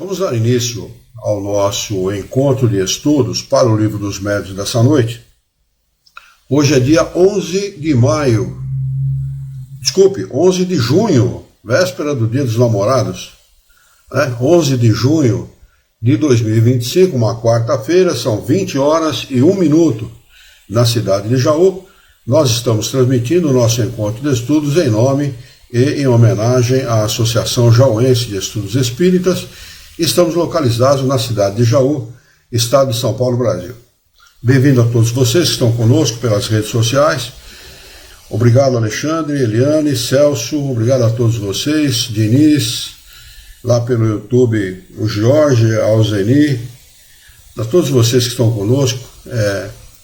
Vamos dar início ao nosso encontro de estudos para o Livro dos Médiuns dessa noite. Hoje é dia 11 de junho, véspera do Dia dos Namorados, 11 de junho de 2025, uma quarta-feira, são 20 horas e 1 minuto na cidade de Jaú. Nós estamos transmitindo o nosso encontro de estudos em nome e em homenagem à Associação Jauense de Estudos Espíritas. Estamos localizados na cidade de Jaú, estado de São Paulo, Brasil. Bem-vindo a todos vocês que estão conosco pelas redes sociais. Obrigado, Alexandre, Eliane, Celso, obrigado a todos vocês, Diniz, lá pelo YouTube, o Jorge, a Alzeni, a todos vocês que estão conosco,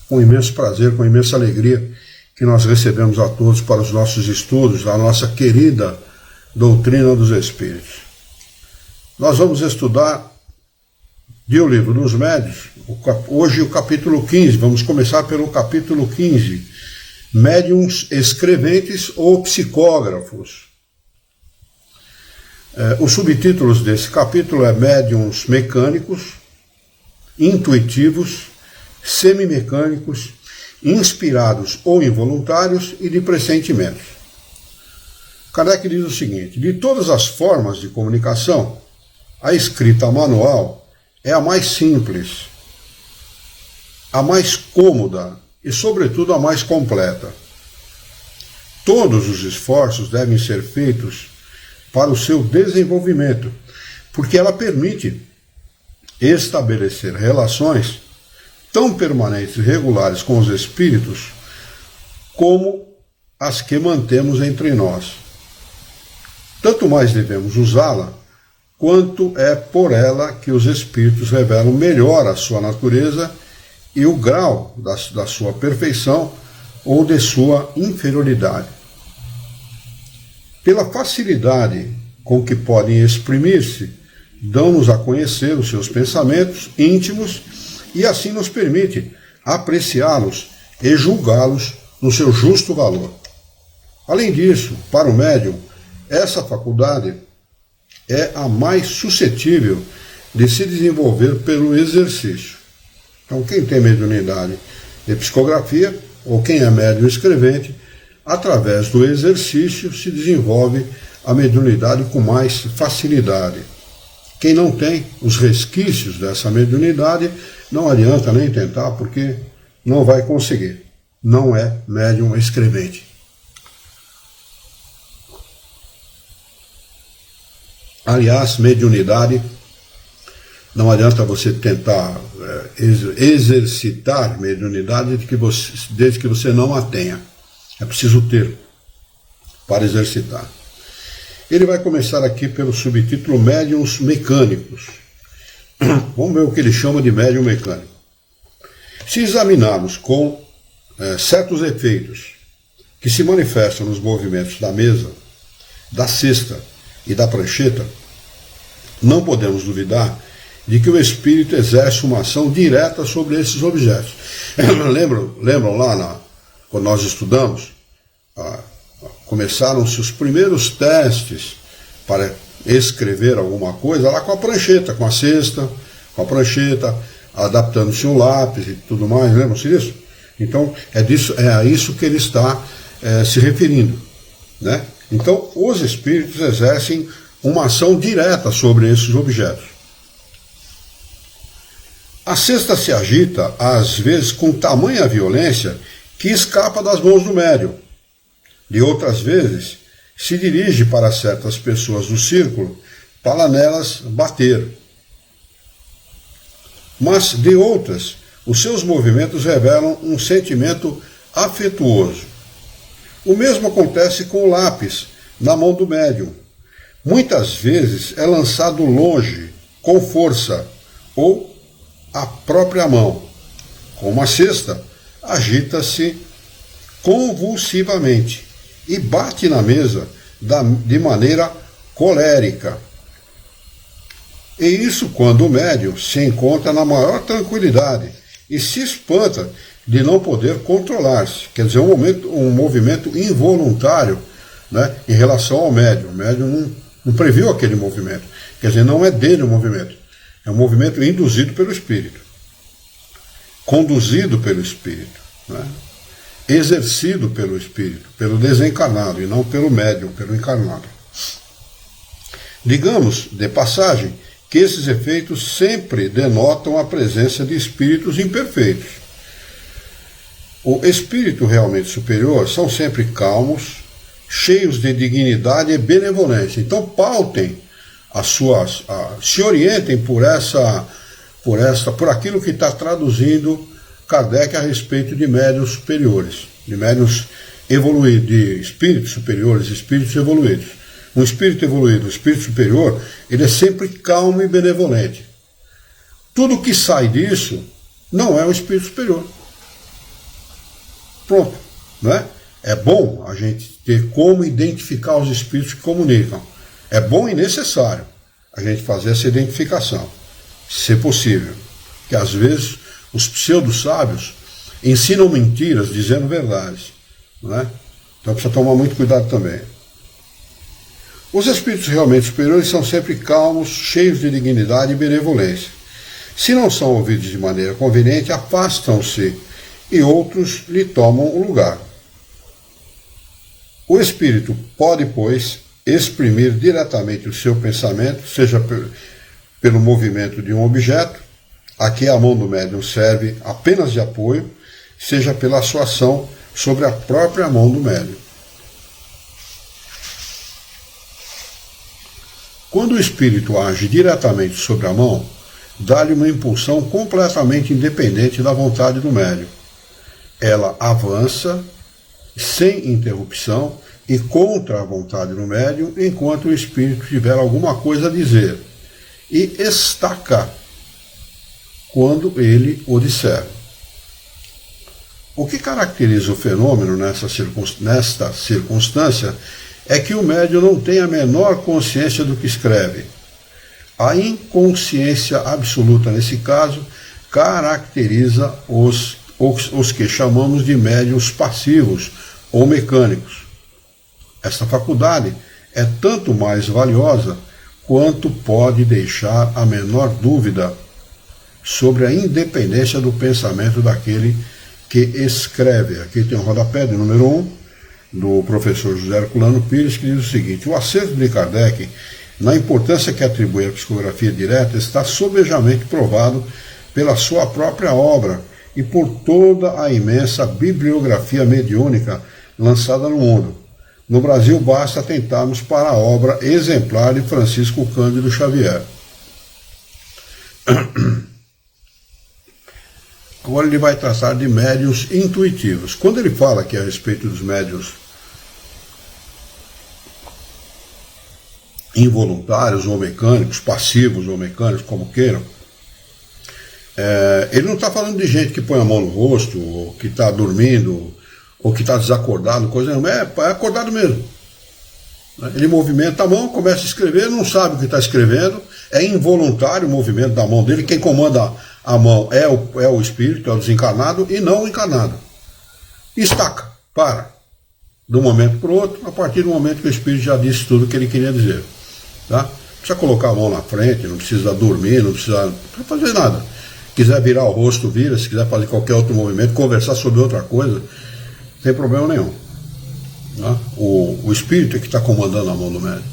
com imenso prazer, com imensa alegria que nós recebemos a todos para os nossos estudos, da nossa querida doutrina dos Espíritos. Nós vamos estudar do Livro dos Médiuns, hoje o capítulo 15, vamos começar pelo capítulo 15, médiuns escreventes ou psicógrafos. Os subtítulos desse capítulo é médiuns mecânicos, intuitivos, semimecânicos, inspirados ou involuntários e de pressentimentos. Kardec diz o seguinte: de todas as formas de comunicação, a escrita manual é a mais simples, a mais cômoda e, sobretudo, a mais completa. Todos os esforços devem ser feitos para o seu desenvolvimento, porque ela permite estabelecer relações tão permanentes e regulares com os espíritos como as que mantemos entre nós. Tanto mais devemos usá-la, quanto é por ela que os espíritos revelam melhor a sua natureza e o grau da sua perfeição ou de sua inferioridade. Pela facilidade com que podem exprimir-se, dão-nos a conhecer os seus pensamentos íntimos e assim nos permite apreciá-los e julgá-los no seu justo valor. Além disso, para o médium, essa faculdade é a mais suscetível de se desenvolver pelo exercício. Então, quem tem mediunidade de psicografia, ou quem é médium escrevente, através do exercício se desenvolve a mediunidade com mais facilidade. Quem não tem os resquícios dessa mediunidade, não adianta nem tentar, porque não vai conseguir. Não é médium escrevente. Aliás, mediunidade, não adianta você tentar exercitar mediunidade desde que você não a tenha. É preciso ter para exercitar. Ele vai começar aqui pelo subtítulo Médiuns Mecânicos. Vamos ver o que ele chama de médium mecânico. Se examinarmos com certos efeitos que se manifestam nos movimentos da mesa, da cesta e da prancheta, não podemos duvidar de que o espírito exerce uma ação direta sobre esses objetos. Lembram lá quando nós estudamos? Começaram-se os primeiros testes para escrever alguma coisa lá com a prancheta, com a cesta, com a prancheta, adaptando-se um lápis e tudo mais, lembram-se disso? Então é a isso que ele está se referindo, né? Então os espíritos exercem uma ação direta sobre esses objetos. A cesta se agita, às vezes, com tamanha violência que escapa das mãos do médium. De outras vezes, se dirige para certas pessoas do círculo para nelas bater. Mas, de outras, os seus movimentos revelam um sentimento afetuoso. O mesmo acontece com o lápis na mão do médium. Muitas vezes é lançado longe, com força, ou a própria mão. Com uma cesta, agita-se convulsivamente e bate na mesa de maneira colérica. E isso quando o médium se encontra na maior tranquilidade e se espanta de não poder controlar-se. Quer dizer, um movimento involuntário, né, em relação ao médium. O médium não previu aquele movimento. Quer dizer, não é dele o movimento. É um movimento induzido pelo Espírito, conduzido pelo Espírito, né? Exercido pelo Espírito, pelo desencarnado, e não pelo médium, pelo encarnado. Digamos, de passagem, que esses efeitos sempre denotam a presença de espíritos imperfeitos. O espírito realmente superior são sempre calmos, cheios de dignidade e benevolência. Então pautem se orientem por aquilo que está traduzindo Kardec a respeito de médiuns superiores, de médiuns evoluídos, de espíritos superiores, espíritos evoluídos. Um espírito evoluído, um espírito superior, ele é sempre calmo e benevolente. Tudo que sai disso não é um espírito superior. Pronto, né? É bom a gente ter como identificar os espíritos que comunicam. É bom e necessário a gente fazer essa identificação, se possível. Porque às vezes os pseudo-sábios ensinam mentiras dizendo verdades, né? Então precisa tomar muito cuidado também. Os espíritos realmente superiores são sempre calmos, cheios de dignidade e benevolência. Se não são ouvidos de maneira conveniente, afastam-se e outros lhe tomam o lugar. O espírito pode, pois, exprimir diretamente o seu pensamento, seja pelo movimento de um objeto, a que a mão do médium serve apenas de apoio, seja pela sua ação sobre a própria mão do médium. Quando o espírito age diretamente sobre a mão, dá-lhe uma impulsão completamente independente da vontade do médium. Ela avança sem interrupção e contra a vontade do médium, enquanto o espírito tiver alguma coisa a dizer, e estaca quando ele o disser. O que caracteriza o fenômeno nesta circunstância é que o médium não tem a menor consciência do que escreve. A inconsciência absoluta, nesse caso, caracteriza os que chamamos de médiuns passivos ou mecânicos. Esta faculdade é tanto mais valiosa quanto pode deixar a menor dúvida sobre a independência do pensamento daquele que escreve. Aqui tem o rodapé de número 1, do professor José Herculano Pires, que diz o seguinte: o acerto de Kardec, na importância que atribui à psicografia direta, está sobejamente provado pela sua própria obra e por toda a imensa bibliografia mediúnica lançada no mundo. No Brasil, basta atentarmos para a obra exemplar de Francisco Cândido Xavier. Agora ele vai tratar de médiuns intuitivos. Quando ele fala aqui a respeito dos médiuns involuntários ou mecânicos, passivos ou mecânicos, como queiram, ele não está falando de gente que põe a mão no rosto, ou que está dormindo, ou que está desacordado, coisa nenhuma. É acordado mesmo. Ele movimenta a mão, começa a escrever, não sabe o que está escrevendo, é involuntário o movimento da mão dele. Quem comanda a mão é o espírito, é o desencarnado, e não o encarnado. Estaca, para. De um momento para o outro, a partir do momento que o espírito já disse tudo o que ele queria dizer. Tá? Não precisa colocar a mão na frente, não precisa dormir, não precisa fazer nada. Se quiser virar o rosto, vira. Se quiser fazer qualquer outro movimento, conversar sobre outra coisa, não tem problema nenhum. Tá? O espírito é que está comandando a mão do médium.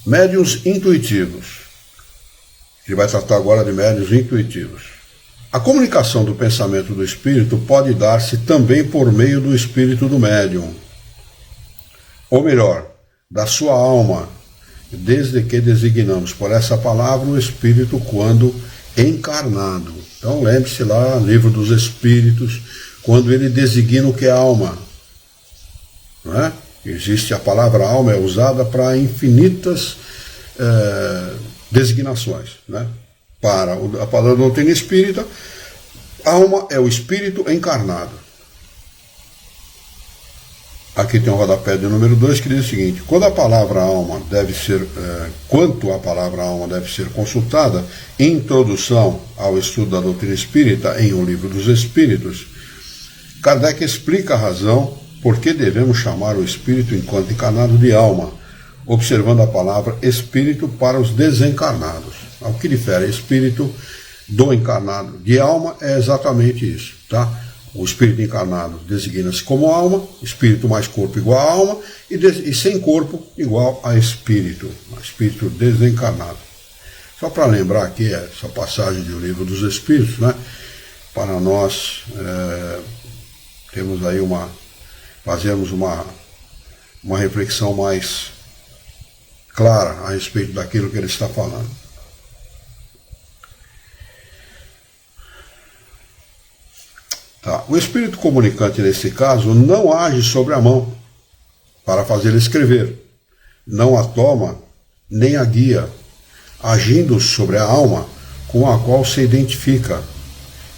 Médiuns intuitivos. Ele vai tratar agora de médiuns intuitivos. A comunicação do pensamento do espírito pode dar-se também por meio do espírito do médium. Ou melhor, da sua alma, desde que designamos por essa palavra o espírito quando encarnado. Então lembre-se lá, livro dos Espíritos, quando ele designa o que é alma. Não é? Existe a palavra alma, é usada para infinitas designações, né? Para a palavra doutrina espírita, alma é o espírito encarnado. Aqui tem o rodapé de número 2 que diz o seguinte: quanto a palavra alma deve ser consultada, introdução ao estudo da doutrina espírita em O Livro dos Espíritos, Kardec explica a razão por que devemos chamar o espírito enquanto encarnado de alma, observando a palavra espírito para os desencarnados. O que difere espírito do encarnado de alma é exatamente isso, tá? O espírito encarnado designa-se como alma, espírito mais corpo igual a alma, e sem corpo igual a espírito desencarnado. Só para lembrar aqui essa passagem do Livro dos Espíritos, né? Para nós temos aí fazermos uma reflexão mais clara a respeito daquilo que ele está falando. Tá. O espírito comunicante, nesse caso, não age sobre a mão para fazê-la escrever, não a toma nem a guia, agindo sobre a alma com a qual se identifica.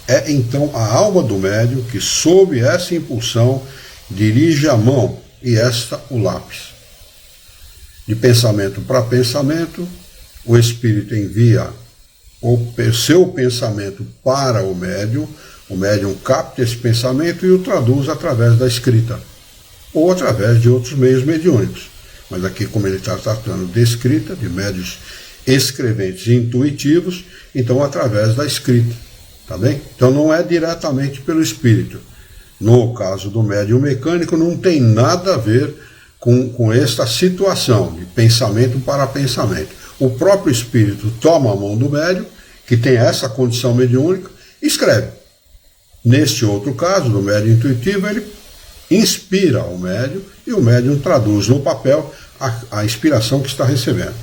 É então a alma do médium que, sob essa impulsão, dirige a mão e esta o lápis. De pensamento para pensamento, o espírito envia o seu pensamento para o médium capta esse pensamento e o traduz através da escrita, ou através de outros meios mediúnicos. Mas aqui, como ele está tratando de escrita, de médios escreventes e intuitivos, então através da escrita, tá bem? Então não é diretamente pelo espírito. No caso do médium mecânico, não tem nada a ver com esta situação de pensamento para pensamento. O próprio espírito toma a mão do médium, que tem essa condição mediúnica, e escreve. Neste outro caso, do médium intuitivo, ele inspira o médium e o médium traduz no papel a inspiração que está recebendo.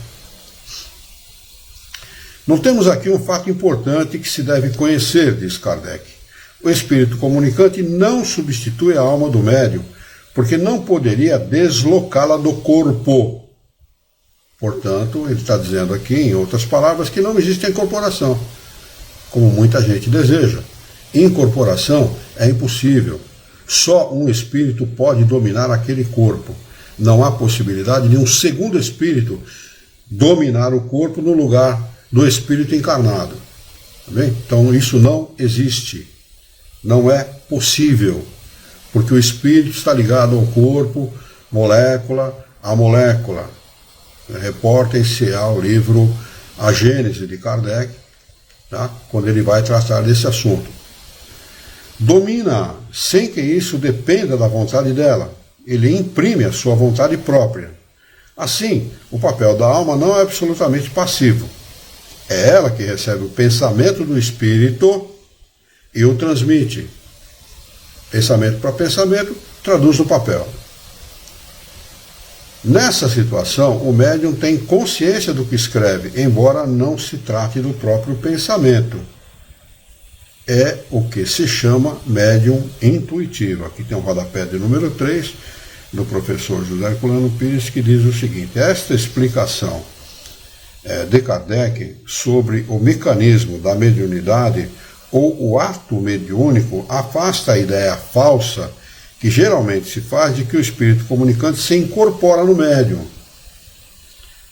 Nós temos aqui um fato importante que se deve conhecer, diz Kardec. O espírito comunicante não substitui a alma do médium, porque não poderia deslocá-la do corpo. Portanto, ele está dizendo aqui, em outras palavras, que não existe incorporação, como muita gente deseja. Incorporação é impossível. Só um espírito pode dominar aquele corpo. Não há possibilidade de um segundo espírito dominar o corpo no lugar do espírito encarnado. Tá bem? Então isso não existe. Não é possível. Porque o espírito está ligado ao corpo, molécula a molécula. Reportem-se ao livro A Gênese de Kardec, tá? Quando ele vai tratar desse assunto. Domina, sem que isso dependa da vontade dela. Ele imprime a sua vontade própria. Assim, o papel da alma não é absolutamente passivo. É ela que recebe o pensamento do espírito e o transmite. Pensamento para pensamento, traduz no papel. Nessa situação, o médium tem consciência do que escreve, embora não se trate do próprio pensamento. É o que se chama médium intuitivo. Aqui tem um rodapé de número 3, do professor José Herculano Pires, que diz o seguinte: esta explicação de Kardec sobre o mecanismo da mediunidade ou o ato mediúnico afasta a ideia falsa que geralmente se faz de que o espírito comunicante se incorpora no médium.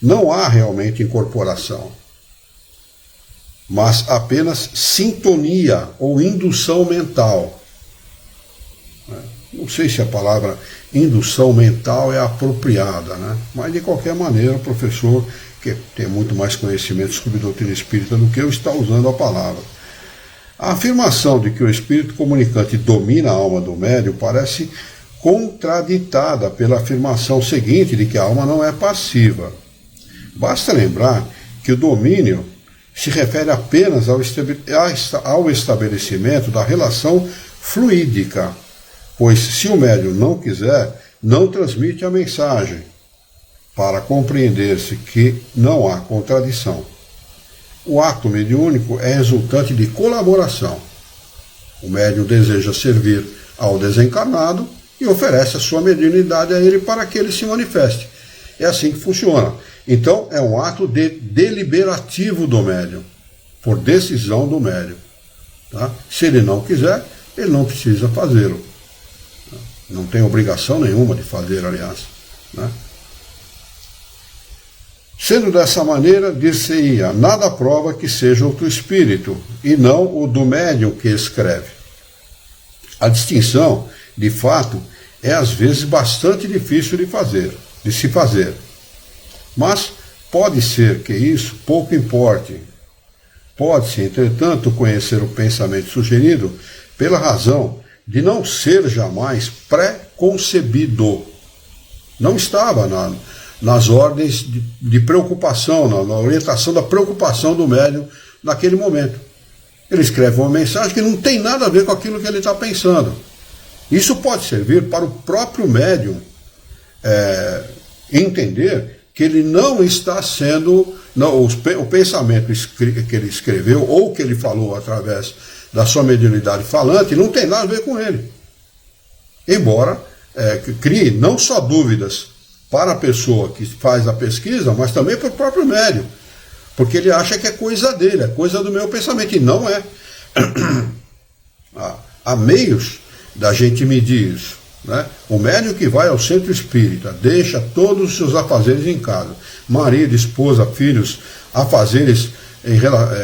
Não há realmente incorporação, mas apenas sintonia ou indução mental. Não sei se a palavra indução mental é apropriada, né? Mas de qualquer maneira o professor, que tem muito mais conhecimento sobre doutrina espírita do que eu, está usando a palavra. A afirmação de que o espírito comunicante domina a alma do médium parece contraditada pela afirmação seguinte de que a alma não é passiva. Basta lembrar que o domínio se refere apenas ao estabelecimento da relação fluídica, pois se o médium não quiser, não transmite a mensagem, para compreender-se que não há contradição. O ato mediúnico é resultante de colaboração. O médium deseja servir ao desencarnado e oferece a sua mediunidade a ele para que ele se manifeste. É assim que funciona. Então, é um ato deliberativo do médium, por decisão do médium. Tá? Se ele não quiser, ele não precisa fazê-lo. Não tem obrigação nenhuma de fazer, aliás. Né? Sendo dessa maneira, dir-se-ia, nada prova que seja outro espírito, e não o do médium que escreve. A distinção, de fato, é às vezes bastante difícil de se fazer. Mas pode ser que isso pouco importe. Pode-se, entretanto, conhecer o pensamento sugerido pela razão de não ser jamais pré-concebido. Não estava nas ordens de preocupação, na orientação da preocupação do médium naquele momento. Ele escreve uma mensagem que não tem nada a ver com aquilo que ele está pensando. Isso pode servir para o próprio médium entender que ele não está sendo... o pensamento que ele escreveu ou que ele falou através da sua mediunidade falante não tem nada a ver com ele. Embora crie não só dúvidas para a pessoa que faz a pesquisa, mas também para o próprio médium. Porque ele acha que é coisa dele, é coisa do meu pensamento, e não é. Há meios da gente medir isso, né? O médium que vai ao centro espírita, deixa todos os seus afazeres em casa, marido, esposa, filhos, afazeres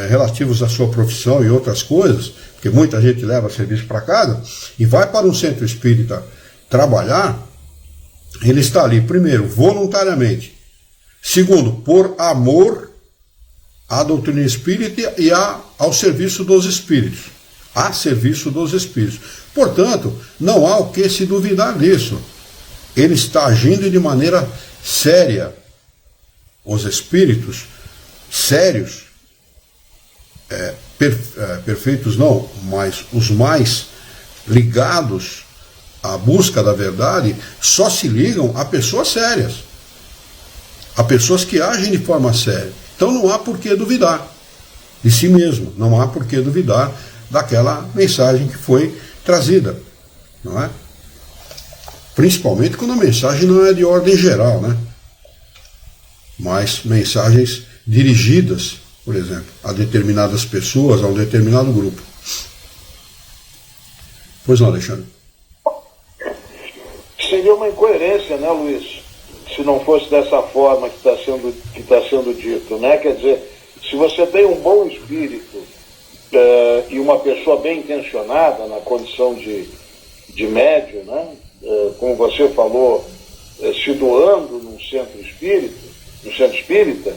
relativos à sua profissão e outras coisas, porque muita gente leva serviço para casa, e vai para um centro espírita trabalhar, ele está ali, primeiro, voluntariamente, segundo, por amor à doutrina espírita e ao serviço dos espíritos. A serviço dos espíritos. Portanto, não há o que se duvidar disso. Ele está agindo de maneira séria. Os espíritos sérios, perfeitos não, mas os mais ligados à busca da verdade, só se ligam a pessoas sérias, a pessoas que agem de forma séria. Então não há por que duvidar de si mesmo, não há por que duvidar daquela mensagem que foi trazida, não é? Principalmente quando a mensagem não é de ordem geral, né? Mas mensagens dirigidas, por exemplo, a determinadas pessoas, a um determinado grupo. Pois não, Alexandre? Seria uma incoerência, né, Luiz? Se não fosse dessa forma que está sendo dito, né? Quer dizer, se você tem um bom espírito e uma pessoa bem intencionada na condição de médium, né? Como você falou, se doando num centro espírita,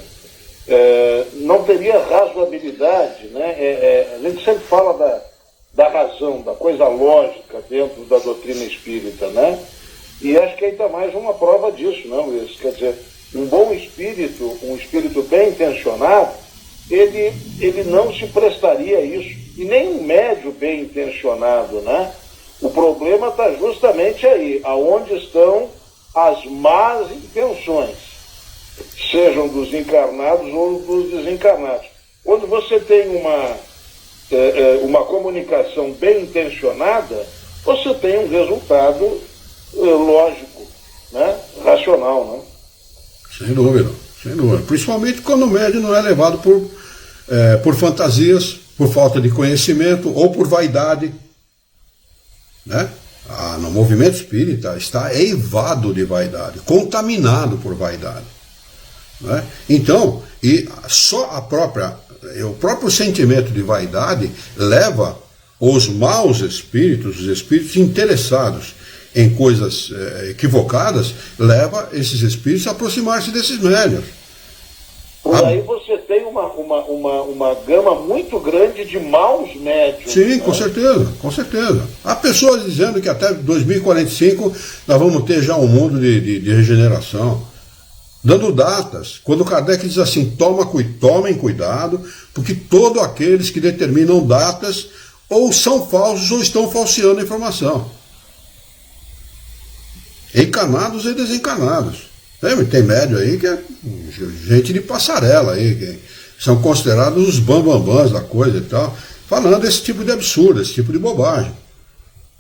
não teria razoabilidade, né? A gente sempre fala da razão, da coisa lógica dentro da doutrina espírita, né? E acho que aí está mais uma prova disso, não, Luiz? Quer dizer, um bom espírito, um espírito bem intencionado, ele não se prestaria a isso. E nem um médium bem intencionado, né? O problema está justamente aí, aonde estão as más intenções, sejam dos encarnados ou dos desencarnados. Quando você tem uma comunicação bem intencionada, você tem um resultado lógico, né? Racional, né? Sem dúvida, sem dúvida. Principalmente quando o médium não é levado por fantasias, por falta de conhecimento ou por vaidade, né? No movimento espírita está eivado de vaidade, contaminado por vaidade, né? Então, só o próprio sentimento de vaidade leva os maus espíritos, os espíritos interessados em coisas equivocadas, leva esses espíritos a aproximar-se desses médiuns. Por aí você tem uma gama muito grande de maus médiuns. Sim, né? Com certeza, com certeza. Há pessoas dizendo que até 2045 nós vamos ter já um mundo de regeneração, dando datas. Quando Kardec diz assim, tomem cuidado, porque todos aqueles que determinam datas ou são falsos ou estão falseando a informação. Encarnados e desencarnados. Tem médio aí que é gente de passarela aí, que são considerados os bambambãs da coisa e tal, falando esse tipo de absurdo, esse tipo de bobagem.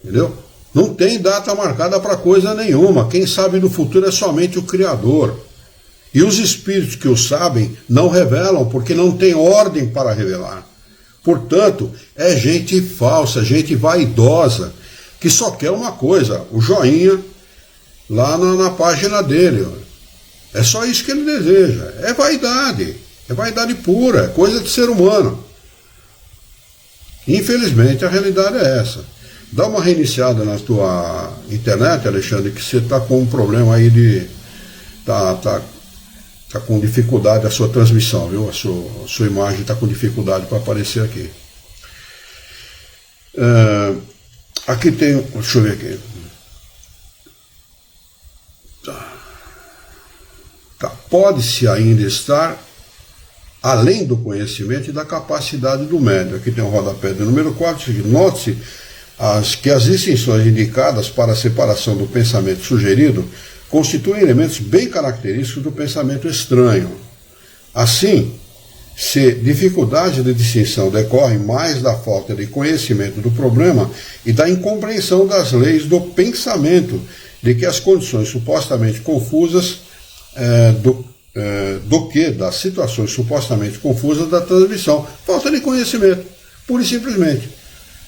Entendeu? Não tem data marcada para coisa nenhuma. Quem sabe do futuro é somente o Criador. E os espíritos que o sabem não revelam, porque não tem ordem para revelar. Portanto, é gente falsa, gente vaidosa, que só quer uma coisa, o joinha lá na página dele. É só isso que ele deseja. É vaidade pura, é coisa de ser humano. Infelizmente, a realidade é essa. Dá uma reiniciada na tua internet, Alexandre, que você está com um problema aí de... Está com dificuldade a sua transmissão, viu? A sua imagem está com dificuldade para aparecer aqui. Aqui tem, deixa eu ver aqui. Tá. Pode-se ainda estar além do conhecimento e da capacidade do médium. Aqui tem o rodapé do número 4, note-se que as distinções indicadas para a separação do pensamento sugerido constituem elementos bem característicos do pensamento estranho. Assim, se dificuldade de distinção decorre mais da falta de conhecimento do problema e da incompreensão das leis do pensamento, de que as condições supostamente confusas do que das situações supostamente confusas da transmissão. Falta de conhecimento, pura e simplesmente.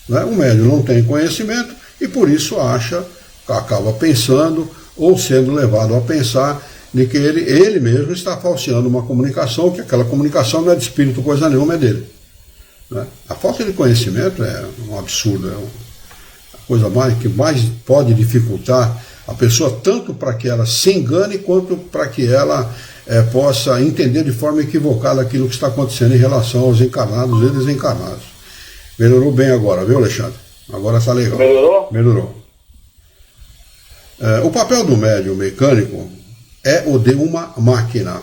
Né? O médium não tem conhecimento e por isso acaba pensando ou sendo levado a pensar de que ele mesmo está falseando uma comunicação, que aquela comunicação não é de espírito, coisa nenhuma, é dele. Né? A falta de conhecimento é um absurdo, é a coisa que mais pode dificultar a pessoa, tanto para que ela se engane, quanto para que ela possa entender de forma equivocada aquilo que está acontecendo em relação aos encarnados e desencarnados. Melhorou bem agora, viu, Alexandre? Agora está legal. Melhorou? Melhorou. O papel do médium mecânico é o de uma máquina.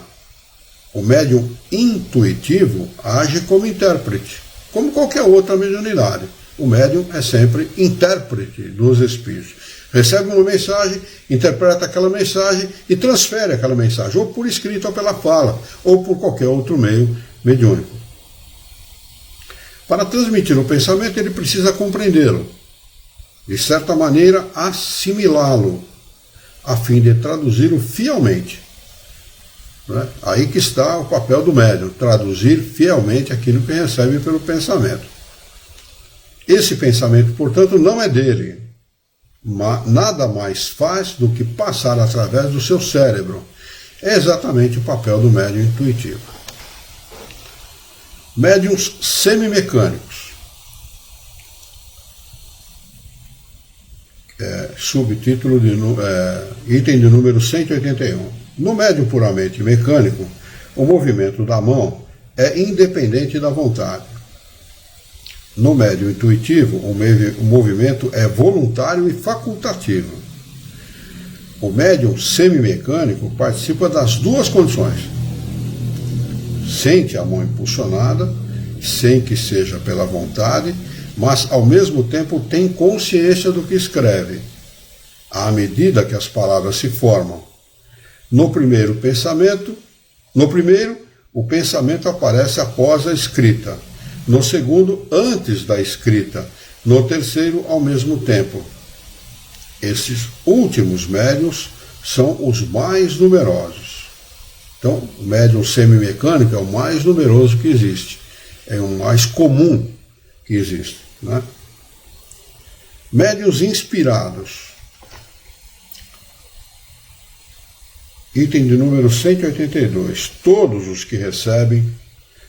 O médium intuitivo age como intérprete, como qualquer outra mediunidade. O médium é sempre intérprete dos espíritos. Recebe uma mensagem, interpreta aquela mensagem e transfere aquela mensagem, ou por escrito ou pela fala, ou por qualquer outro meio mediúnico. Para transmitir o pensamento, ele precisa compreendê-lo, de certa maneira assimilá-lo, a fim de traduzi-lo fielmente. Né? Aí que está o papel do médium, traduzir fielmente aquilo que recebe pelo pensamento. Esse pensamento, portanto, não é dele, mas nada mais faz do que passar através do seu cérebro. É exatamente o papel do médium intuitivo. Médiuns semimecânicos. Subtítulo de item de número 181. No médium puramente mecânico, o movimento da mão é independente da vontade. No médium intuitivo, o movimento é voluntário e facultativo. O médium semimecânico participa das duas condições. Sente a mão impulsionada, sem que seja pela vontade, mas ao mesmo tempo tem consciência do que escreve, à medida que as palavras se formam. No primeiro, o pensamento aparece após a escrita. No segundo, antes da escrita. No terceiro, ao mesmo tempo. Esses últimos médiuns são os mais numerosos. Então, o médium semimecânico é o mais numeroso que existe. É o mais comum que existe. Né? Médiuns inspirados. Item de número 182. Todos os que recebem,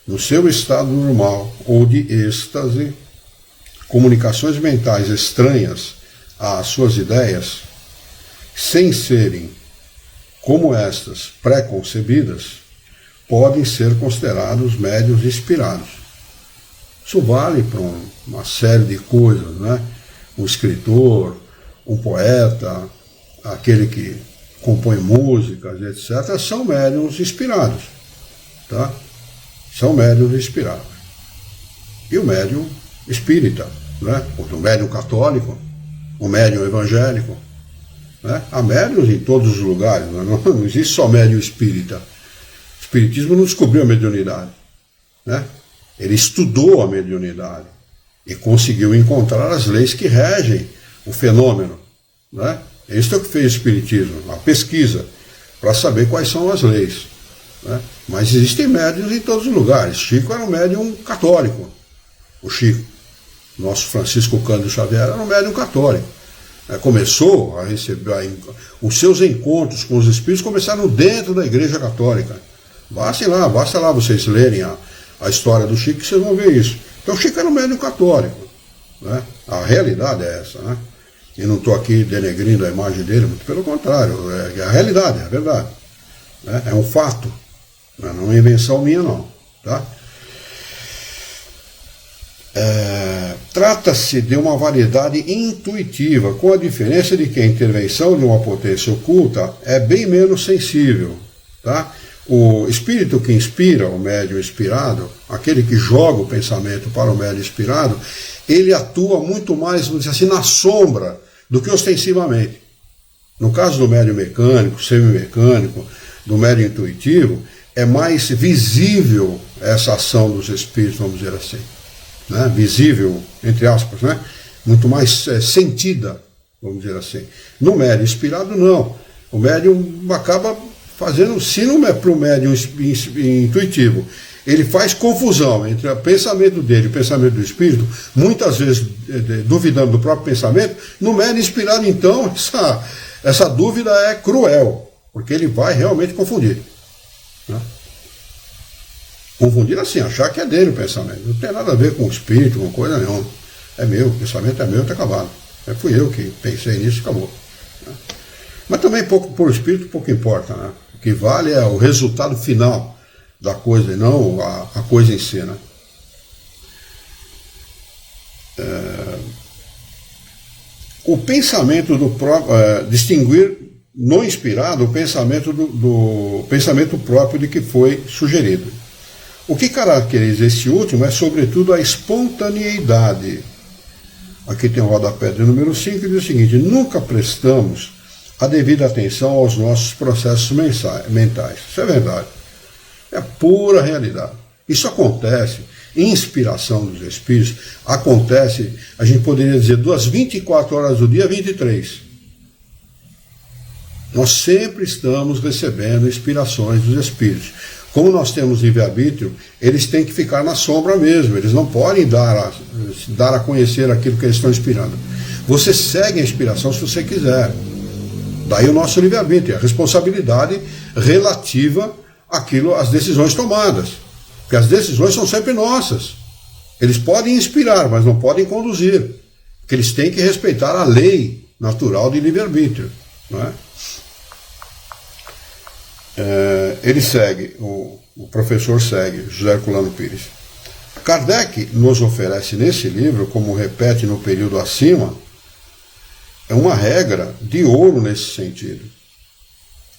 no seu estado normal ou de êxtase, comunicações mentais estranhas às suas ideias, sem serem, como estas, pré-concebidas, podem ser considerados médiuns inspirados. Isso vale para uma série de coisas, né? Um escritor, um poeta, aquele que compõe músicas, etc., são médiuns inspirados. Tá? São médiuns inspirados. E o médium espírita, né? O médium católico, o médium evangélico. Né? Há médiuns em todos os lugares, não existe só médium espírita. O espiritismo não descobriu a mediunidade. Né? Ele estudou a mediunidade e conseguiu encontrar as leis que regem o fenômeno. Né? Isso é o que fez o espiritismo, a pesquisa, para saber quais são as leis. Né? Mas existem médiuns em todos os lugares. Chico era um médium católico. O Chico, nosso Francisco Cândido Xavier, era um médium católico. Começou a receber os seus encontros com os espíritos, começaram dentro da Igreja Católica. Basta lá vocês lerem a história do Chico, que vocês vão ver isso. Então o Chico era um médium católico. Né? A realidade é essa. Né? E não estou aqui denegrindo a imagem dele, muito pelo contrário, é a realidade, é a verdade. Né? É um fato. Não é uma invenção minha, não. Tá? Trata-se de uma variedade intuitiva, com a diferença de que a intervenção de uma potência oculta é bem menos sensível. Tá? O espírito que inspira, o médium inspirado, aquele que joga o pensamento para o médium inspirado, ele atua muito mais, vamos dizer assim, na sombra do que ostensivamente. No caso do médium mecânico, semimecânico, do médium intuitivo, é mais visível essa ação dos espíritos, vamos dizer assim. Né? Visível, entre aspas, né? Muito mais sentida, vamos dizer assim. No médium inspirado, não. O médium acaba fazendo, se não é para o médium intuitivo, ele faz confusão entre o pensamento dele e o pensamento do espírito, muitas vezes duvidando do próprio pensamento. No médium inspirado, então, essa dúvida é cruel, porque ele vai realmente confundir. Né? Confundir assim, achar que é dele o pensamento. Não tem nada a ver com o espírito, com coisa nenhuma. É meu, o pensamento é meu, está acabado. Fui eu que pensei nisso e acabou. Né? Mas também por o espírito pouco importa, né? O que vale é o resultado final da coisa e não a coisa em si, né? O pensamento do próprio, distinguir no inspirado o pensamento do pensamento próprio de que foi sugerido. O que caracteriza esse último é, sobretudo, a espontaneidade. Aqui tem o rodapé de número 5, que diz o seguinte: nunca prestamos a devida atenção aos nossos processos mentais. Isso é verdade. É pura realidade. Isso acontece, inspiração dos espíritos, acontece, a gente poderia dizer, das 24 horas do dia, 23. Nós sempre estamos recebendo inspirações dos espíritos. Como nós temos livre-arbítrio, eles têm que ficar na sombra mesmo, eles não podem dar a conhecer aquilo que eles estão inspirando. Você segue a inspiração se você quiser. Daí o nosso livre-arbítrio, a responsabilidade relativa às decisões tomadas. Porque as decisões são sempre nossas. Eles podem inspirar, mas não podem conduzir. Porque eles têm que respeitar a lei natural de livre-arbítrio. Não é? Ele segue, o professor segue, José Herculano Pires. Kardec nos oferece nesse livro, como repete no período acima, é uma regra de ouro nesse sentido.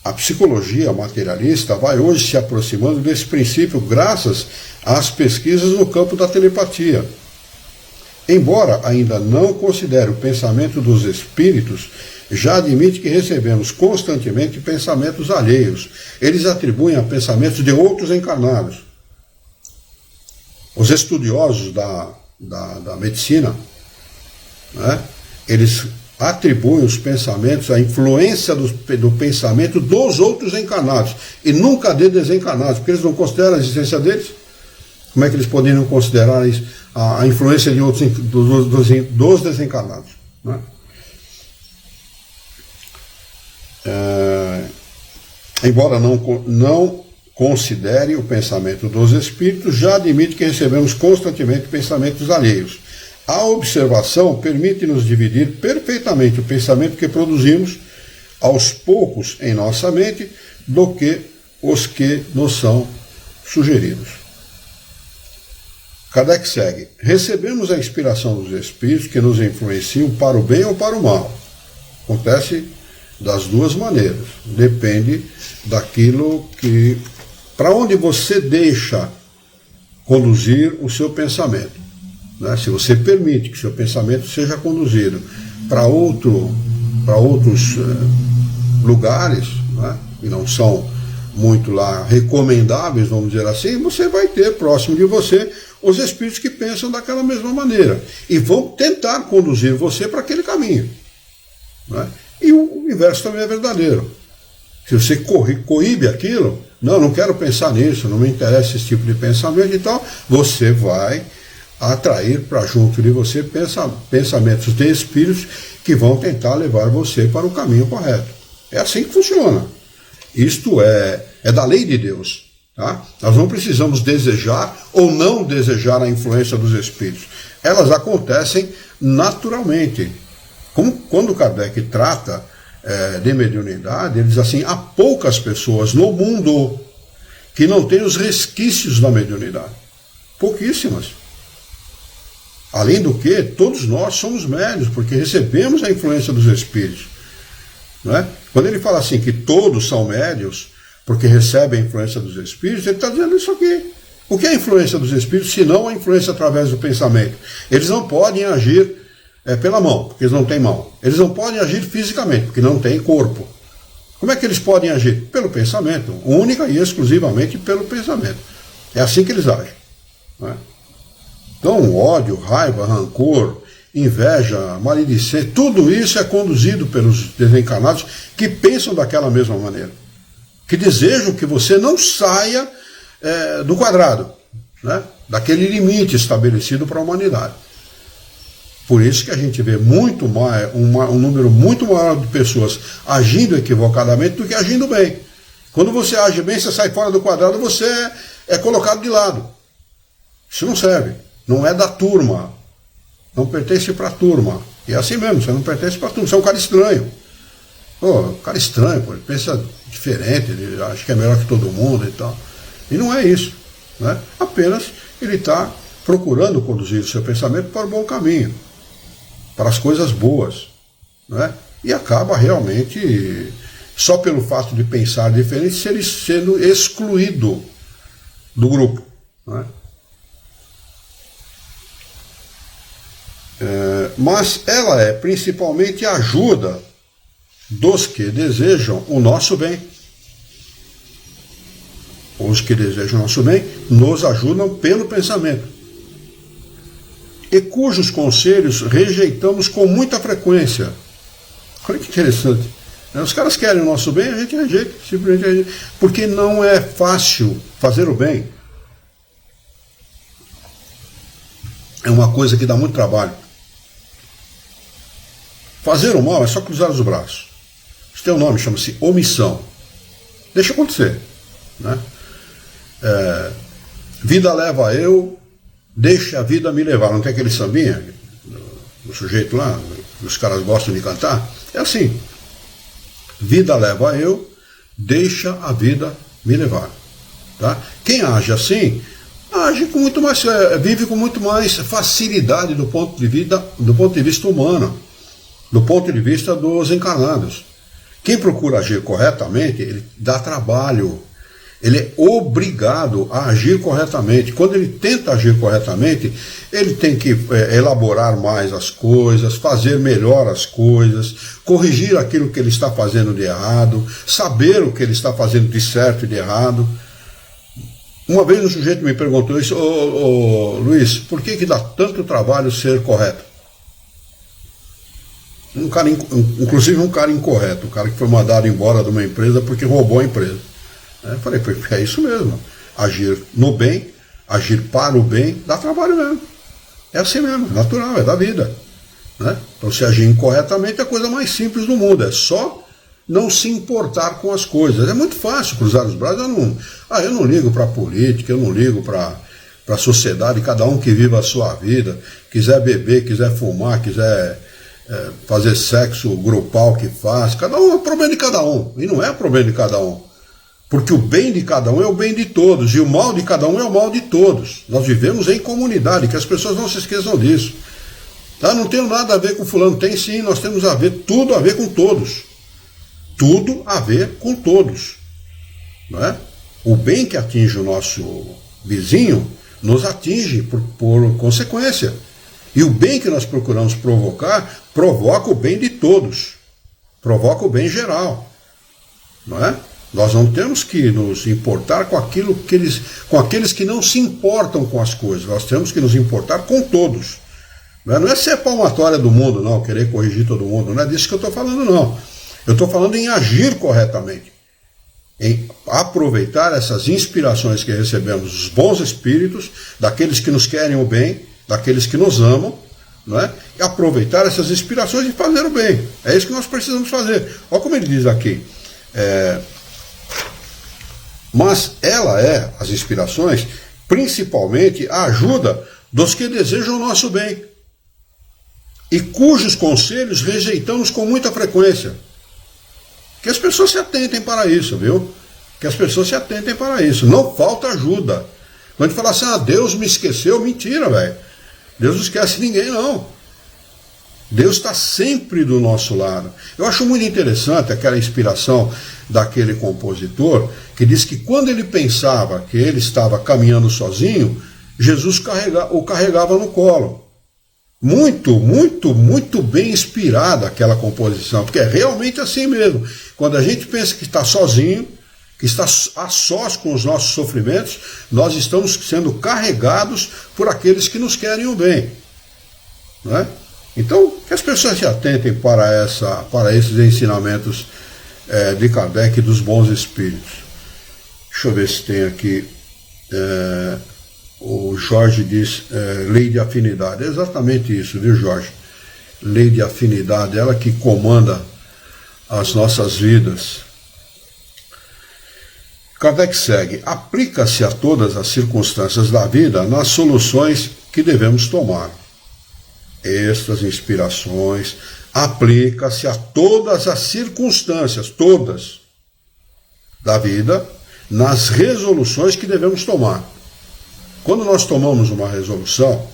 A psicologia materialista vai hoje se aproximando desse princípio graças às pesquisas no campo da telepatia. Embora ainda não considere o pensamento dos espíritos, já admite que recebemos constantemente pensamentos alheios. Eles atribuem a pensamentos de outros encarnados. Os estudiosos da medicina, né, eles atribuem os pensamentos, a influência do pensamento dos outros encarnados, e nunca de desencarnados, porque eles não consideram a existência deles. Como é que eles poderiam considerar a influência de outros, dos desencarnados? Né? Embora não considere o pensamento dos espíritos, já admite que recebemos constantemente pensamentos alheios. A observação permite-nos dividir perfeitamente o pensamento que produzimos aos poucos em nossa mente do que os que nos são sugeridos. Kardec segue: recebemos a inspiração dos espíritos que nos influenciam para o bem ou para o mal. Acontece das duas maneiras. Depende daquilo que... para onde você deixa conduzir o seu pensamento. Né? Se você permite que seu pensamento seja conduzido para outros lugares, né? Que não são muito lá recomendáveis, vamos dizer assim, você vai ter próximo de você os espíritos que pensam daquela mesma maneira e vão tentar conduzir você para aquele caminho. Né? E o inverso também é verdadeiro. Se você coíbe aquilo, não quero pensar nisso, não me interessa esse tipo de pensamento e tal, você vai atrair para junto de você pensamentos de espíritos que vão tentar levar você para o caminho correto. É assim que funciona. Isto é da lei de Deus. Tá? Nós não precisamos desejar ou não desejar a influência dos espíritos. Elas acontecem naturalmente. Como quando Kardec trata de mediunidade, ele diz assim: há poucas pessoas no mundo que não têm os resquícios da mediunidade. Pouquíssimas. Além do que, todos nós somos médiuns, porque recebemos a influência dos espíritos. Não é? Quando ele fala assim que todos são médiuns, porque recebem a influência dos espíritos, ele está dizendo isso aqui. O que é a influência dos espíritos, se não a influência através do pensamento? Eles não podem agir pela mão, porque eles não têm mão. Eles não podem agir fisicamente, porque não têm corpo. Como é que eles podem agir? Pelo pensamento, única e exclusivamente pelo pensamento. É assim que eles agem. Não é? Então, ódio, raiva, rancor, inveja, maledicência, tudo isso é conduzido pelos desencarnados que pensam daquela mesma maneira. Que desejam que você não saia do quadrado, né? Daquele limite estabelecido para a humanidade. Por isso que a gente vê muito mais, um número muito maior de pessoas agindo equivocadamente do que agindo bem. Quando você age bem, você sai fora do quadrado, você é colocado de lado. Isso não serve. Não é da turma. Não pertence para a turma. E é assim mesmo, você não pertence para a turma. Você é um cara estranho. Um cara estranho, pô, ele pensa diferente, ele acha que é melhor que todo mundo e tal. E não é isso. Né? Apenas ele está procurando conduzir o seu pensamento para o bom caminho, para as coisas boas. Né? E acaba realmente, só pelo fato de pensar diferente, sendo excluído do grupo. Né? Mas ela é principalmente a ajuda dos que desejam o nosso bem. Os que desejam o nosso bem nos ajudam pelo pensamento, e cujos conselhos rejeitamos com muita frequência. Olha que interessante. Os caras querem o nosso bem, a gente rejeita, simplesmente rejeita, porque não é fácil fazer o bem. É uma coisa que dá muito trabalho. Fazer o mal é só cruzar os braços. Isso tem um nome, chama-se omissão. Deixa acontecer. Né? Vida leva eu, deixa a vida me levar. Não tem aquele sambinha do sujeito lá, que os caras gostam de cantar? É assim. Vida leva eu, deixa a vida me levar. Tá? Quem age assim, age com muito mais, vive com muito mais facilidade do ponto de vista humano, do ponto de vista dos encarnados. Quem procura agir corretamente, ele dá trabalho. Ele é obrigado a agir corretamente. Quando ele tenta agir corretamente, ele tem que elaborar mais as coisas, fazer melhor as coisas, corrigir aquilo que ele está fazendo de errado, saber o que ele está fazendo de certo e de errado. Uma vez um sujeito me perguntou isso: Luiz, por que dá tanto trabalho ser correto? Inclusive um cara incorreto, um cara que foi mandado embora de uma empresa porque roubou a empresa. Eu falei, é isso mesmo. Agir no bem, agir para o bem, dá trabalho mesmo. É assim mesmo, é natural, é da vida. Né? Então, se agir incorretamente é a coisa mais simples do mundo. É só não se importar com as coisas. É muito fácil cruzar os braços. Eu não ligo para a política, eu não ligo para a sociedade, cada um que viva a sua vida. Quiser beber, quiser fumar, quiser fazer sexo grupal, que faz. Cada um é o problema de cada um. E não é o problema de cada um. Porque o bem de cada um é o bem de todos, e o mal de cada um é o mal de todos. Nós vivemos em comunidade, que as pessoas não se esqueçam disso. Tá? Não tem nada a ver com fulano, tem sim, nós temos tudo a ver com todos. Tudo a ver com todos. Não é? O bem que atinge o nosso vizinho, nos atinge por consequência. E o bem que nós procuramos provocar, provoca o bem de todos. Provoca o bem geral. Não é? Nós não temos que nos importar com aqueles que não se importam com as coisas. Nós temos que nos importar com todos. Não é ser palmatória do mundo, não, querer corrigir todo mundo. Não é disso que eu estou falando, não. Eu estou falando em agir corretamente. Em aproveitar essas inspirações que recebemos dos bons espíritos, daqueles que nos querem o bem, daqueles que nos amam, não é? E aproveitar essas inspirações e fazer o bem. É isso que nós precisamos fazer. Olha como ele diz aqui. Mas ela é, as inspirações, principalmente a ajuda dos que desejam o nosso bem, e cujos conselhos rejeitamos com muita frequência. Que as pessoas se atentem para isso, viu? que as pessoas se atentem para isso. Não falta ajuda. Quando a gente fala assim, Deus me esqueceu, mentira, velho. Deus não esquece ninguém, não. Deus está sempre do nosso lado. Eu acho muito interessante aquela inspiração daquele compositor que diz que quando ele pensava que ele estava caminhando sozinho, Jesus o carregava no colo. Muito, muito, muito bem inspirada aquela composição, porque é realmente assim mesmo. Quando a gente pensa que está sozinho, que está a sós com os nossos sofrimentos, nós estamos sendo carregados por aqueles que nos querem o bem. Não é? Então, que as pessoas se atentem para esses ensinamentos de Kardec e dos bons espíritos. Deixa eu ver se tem aqui. O Jorge diz lei de afinidade. É exatamente isso, viu, Jorge? Lei de afinidade, ela que comanda as nossas vidas. Kardec segue. Aplica-se a todas as circunstâncias da vida nas soluções que devemos tomar. Estas inspirações aplica-se a todas as circunstâncias, todas, da vida, nas resoluções que devemos tomar. Quando nós tomamos uma resolução,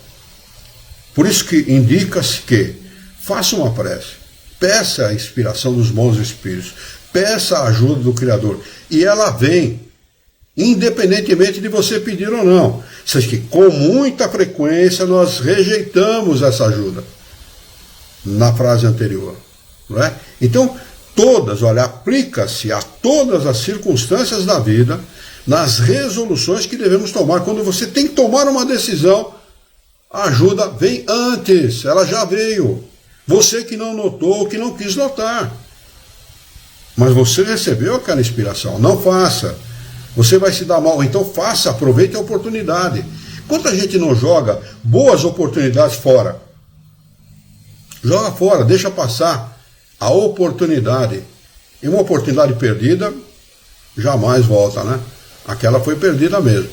por isso que indica-se que faça uma prece, peça a inspiração dos bons espíritos, peça a ajuda do Criador, e ela vem, independentemente de você pedir ou não. Sabe que com muita frequência nós rejeitamos essa ajuda, na frase anterior, não é? Então, aplica-se a todas as circunstâncias da vida, nas resoluções que devemos tomar. Quando você tem que tomar uma decisão, a ajuda vem antes, ela já veio. Você que não notou, que não quis notar. Mas você recebeu aquela inspiração, não faça. Você vai se dar mal, então faça, aproveite a oportunidade. Quanta gente não joga boas oportunidades fora? Joga fora, deixa passar a oportunidade. E uma oportunidade perdida jamais volta, né? Aquela foi perdida mesmo,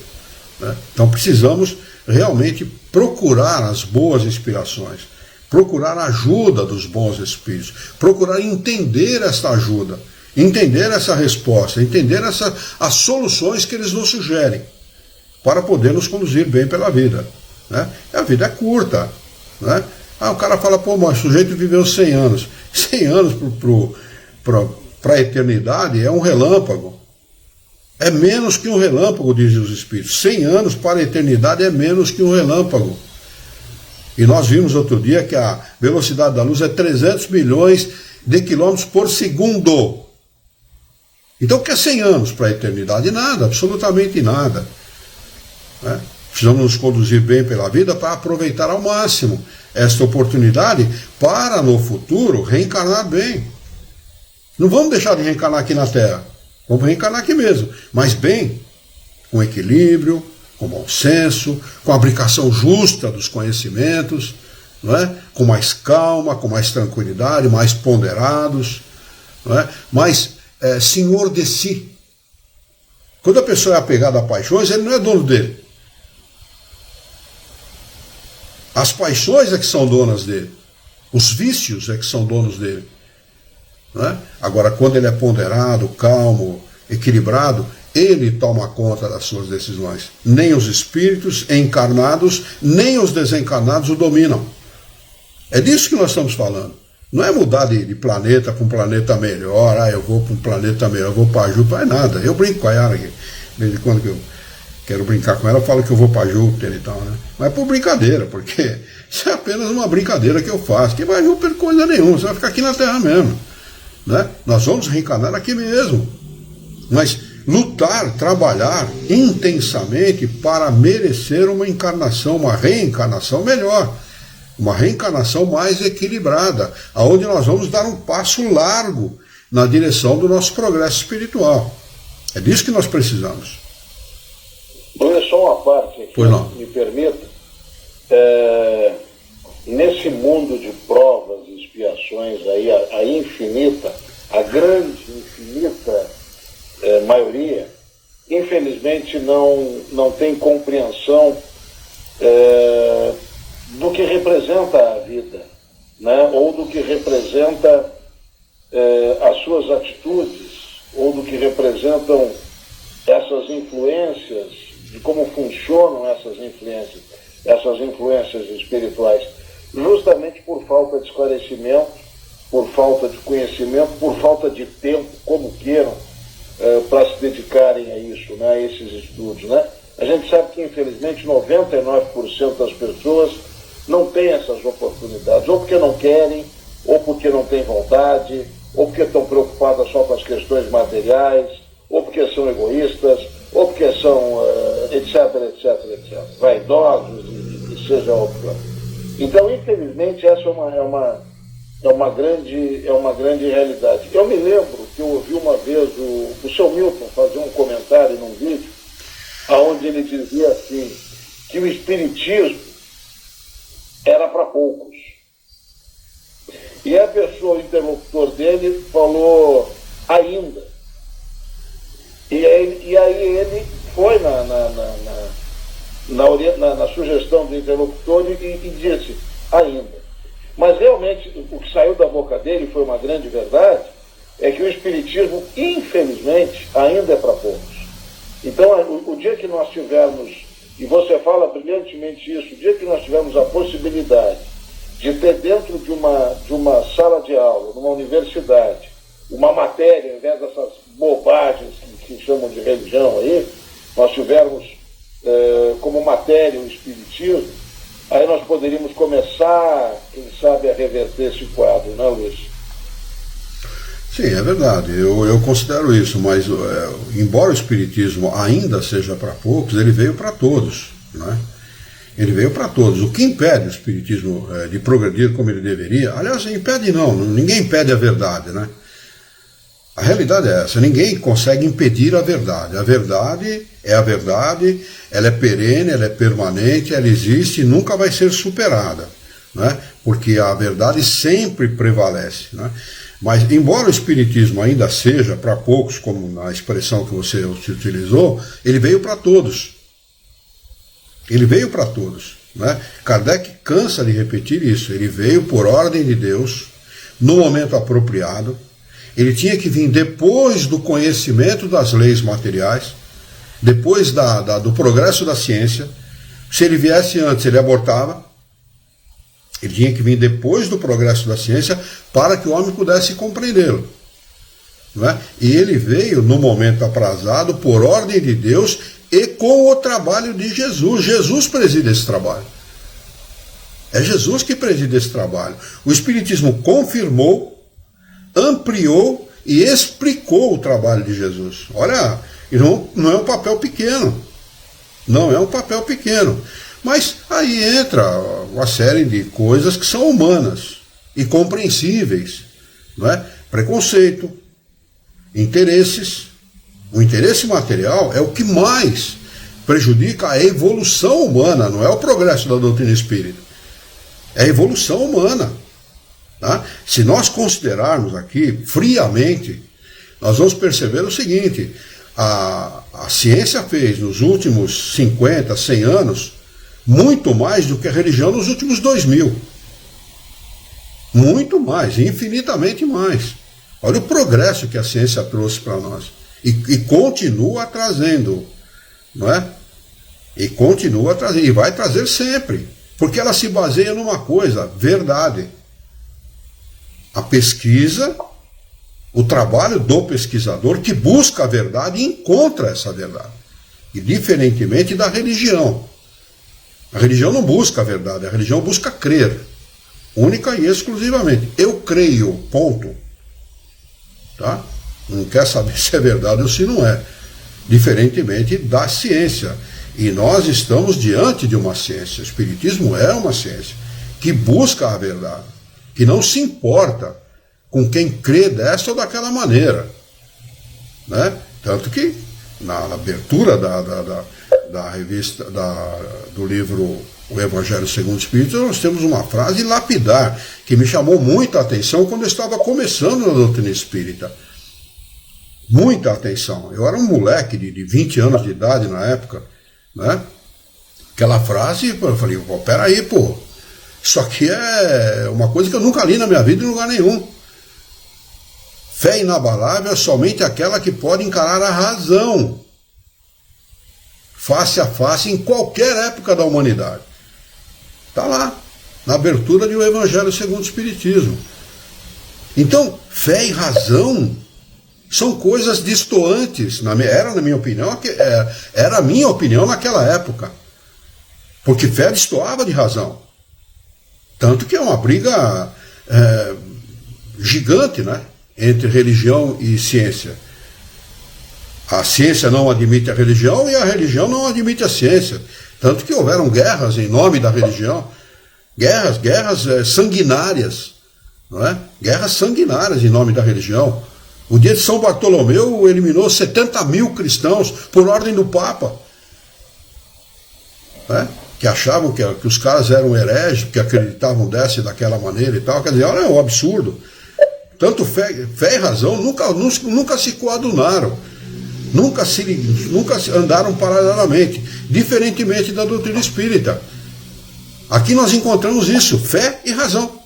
né? Então precisamos realmente procurar as boas inspirações, procurar a ajuda dos bons espíritos, procurar entender essa ajuda, entender essa resposta, entender as soluções que eles nos sugerem, para poder nos conduzir bem pela vida, né? A vida é curta, né? O cara fala, mas o sujeito viveu 100 anos. 100 anos para a eternidade é um relâmpago. É menos que um relâmpago, dizem os Espíritos. 100 anos para a eternidade é menos que um relâmpago. E nós vimos outro dia que a velocidade da luz é 300 milhões de quilômetros por segundo. Então, o que é 100 anos para a eternidade? Nada, absolutamente nada, né? Precisamos nos conduzir bem pela vida para aproveitar ao máximo esta oportunidade para, no futuro, reencarnar bem. Não vamos deixar de reencarnar aqui na Terra. Vamos reencarnar aqui mesmo, mas bem, com equilíbrio, com bom senso, com a aplicação justa dos conhecimentos, não é? Com mais calma, com mais tranquilidade, mais ponderados, não é? Mais senhor de si. Quando a pessoa é apegada a paixões, ele não é dono dele. As paixões é que são donas dele. Os vícios é que são donos dele. Não é? Agora, quando ele é ponderado, calmo, equilibrado, ele toma conta das suas decisões. Nem os espíritos encarnados, nem os desencarnados o dominam. É disso que nós estamos falando. Não é mudar de planeta para um planeta melhor. Eu vou para um planeta melhor, eu vou para a Júpiter, não é nada. Eu brinco com a Yara aqui. Desde quando que eu quero brincar com ela, eu falo que eu vou para a Júpiter e tal, né? Mas é por brincadeira, porque isso é apenas uma brincadeira que eu faço. Que vai a Júpiter coisa nenhuma, você vai ficar aqui na Terra mesmo, né? Nós vamos reencarnar aqui mesmo. Mas lutar, trabalhar intensamente para merecer uma encarnação, uma reencarnação melhor. Uma reencarnação mais equilibrada, aonde nós vamos dar um passo largo na direção do nosso progresso espiritual. É disso que nós precisamos. Olha só uma parte aqui, me permita. Nesse mundo de provas e expiações, aí, a infinita, a grande, infinita maioria, infelizmente não tem compreensão do que representa a vida, né? Ou do que representa as suas atitudes, ou do que representam essas influências, de como funcionam essas influências espirituais, justamente por falta de esclarecimento, por falta de conhecimento, por falta de tempo, como queiram, para se dedicarem a isso, né, a esses estudos, né? A gente sabe que, infelizmente, 99% das pessoas não têm essas oportunidades, ou porque não querem, ou porque não têm vontade, ou porque estão preocupadas só com as questões materiais, ou porque são egoístas, ou porque são, etc, vaidosos, e seja o que for. Então, infelizmente, essa é uma grande realidade. Eu me lembro que eu ouvi uma vez o seu Milton fazer um comentário num vídeo, onde ele dizia assim, que o espiritismo era para poucos. E a pessoa, o interlocutor dele, falou ainda. E aí ele foi na sugestão do interlocutor e disse ainda. Mas realmente o que saiu da boca dele foi uma grande verdade, é que o espiritismo, infelizmente, ainda é para poucos. Então, o dia que nós tivermos, e você fala brilhantemente isso, o dia que nós tivermos a possibilidade de ter dentro de uma sala de aula, numa universidade, uma matéria, ao invés dessas bobagens que chamam de religião aí, nós tivermos como matéria o espiritismo, aí nós poderíamos começar, quem sabe, a reverter esse quadro, não é, Luiz? Sim, é verdade, eu considero isso, mas embora o espiritismo ainda seja para poucos, ele veio para todos, né? Ele veio para todos. O que impede o espiritismo de progredir como ele deveria, aliás, impede não, ninguém impede a verdade, né? A realidade é essa, ninguém consegue impedir a verdade. A verdade é a verdade, ela é perene, ela é permanente, ela existe e nunca vai ser superada, né? Porque a verdade sempre prevalece, né? Mas, embora o espiritismo ainda seja para poucos, como na expressão que você utilizou, ele veio para todos. Ele veio para todos, né? Kardec cansa de repetir isso. Ele veio por ordem de Deus, no momento apropriado. Ele tinha que vir depois do conhecimento das leis materiais, depois do progresso da ciência. Se ele viesse antes, ele abortava. Ele tinha que vir depois do progresso da ciência para que o homem pudesse compreendê-lo, não é? E ele veio no momento aprazado, por ordem de Deus e com o trabalho de Jesus. Jesus preside esse trabalho. É Jesus que preside esse trabalho. O Espiritismo confirmou, ampliou e explicou o trabalho de Jesus. Olha, não é um papel pequeno. Não é um papel pequeno. Mas aí entra uma série de coisas que são humanas e compreensíveis, não é? Preconceito, interesses. O interesse material é o que mais prejudica a evolução humana, não é o progresso da doutrina espírita. É a evolução humana. Tá? Se nós considerarmos aqui friamente, nós vamos perceber o seguinte: a ciência fez nos últimos 50, 100 anos muito mais do que a religião nos últimos 2000. Muito mais, infinitamente mais. Olha o progresso que a ciência trouxe para nós. E continua trazendo, não é? E continua trazendo, e vai trazer sempre. Porque ela se baseia numa coisa, verdade. A pesquisa, o trabalho do pesquisador que busca a verdade e encontra essa verdade. E diferentemente da religião. A religião não busca a verdade, a religião busca crer. Única e exclusivamente. Eu creio, ponto. Tá? Não quer saber se é verdade ou se não é. Diferentemente da ciência. E nós estamos diante de uma ciência. O Espiritismo é uma ciência que busca a verdade, que não se importa com quem crê dessa ou daquela maneira, né? Tanto que na abertura da revista, do livro O Evangelho segundo o Espírito, nós temos uma frase lapidar que me chamou muita atenção quando eu estava começando na doutrina espírita. Muita atenção. Eu era um moleque de 20 anos de idade na época, né? Aquela frase, eu falei, peraí, pô, isso aqui é uma coisa que eu nunca li na minha vida em lugar nenhum. Fé inabalável é somente aquela que pode encarar a razão. face a face em qualquer época da humanidade. Está lá, na abertura do Evangelho segundo o Espiritismo. Então, fé e razão são coisas destoantes, era na minha opinião, era a minha opinião naquela época. Porque fé destoava de razão. Tanto que é uma briga gigante, né, entre religião e ciência. A ciência não admite a religião e a religião não admite a ciência. Tanto que houveram guerras em nome da religião. Guerras sanguinárias. Não é? Guerras sanguinárias em nome da religião. O dia de São Bartolomeu eliminou 70 mil cristãos por ordem do Papa. Né? Que achavam que os caras eram hereges, que acreditavam dessa e daquela maneira e tal. Quer dizer, olha, é um absurdo. Tanto fé e razão nunca se coadunaram. Nunca andaram paralelamente, diferentemente da doutrina espírita. Aqui nós encontramos isso, fé e razão.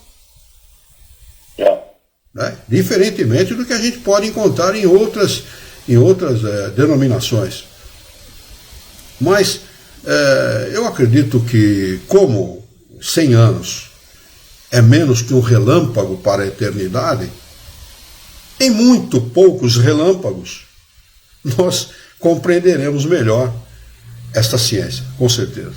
Né? Diferentemente do que a gente pode encontrar em outras denominações. Mas eu acredito que, como 100 anos é menos que um relâmpago para a eternidade, em muito poucos relâmpagos nós compreenderemos melhor esta ciência, com certeza.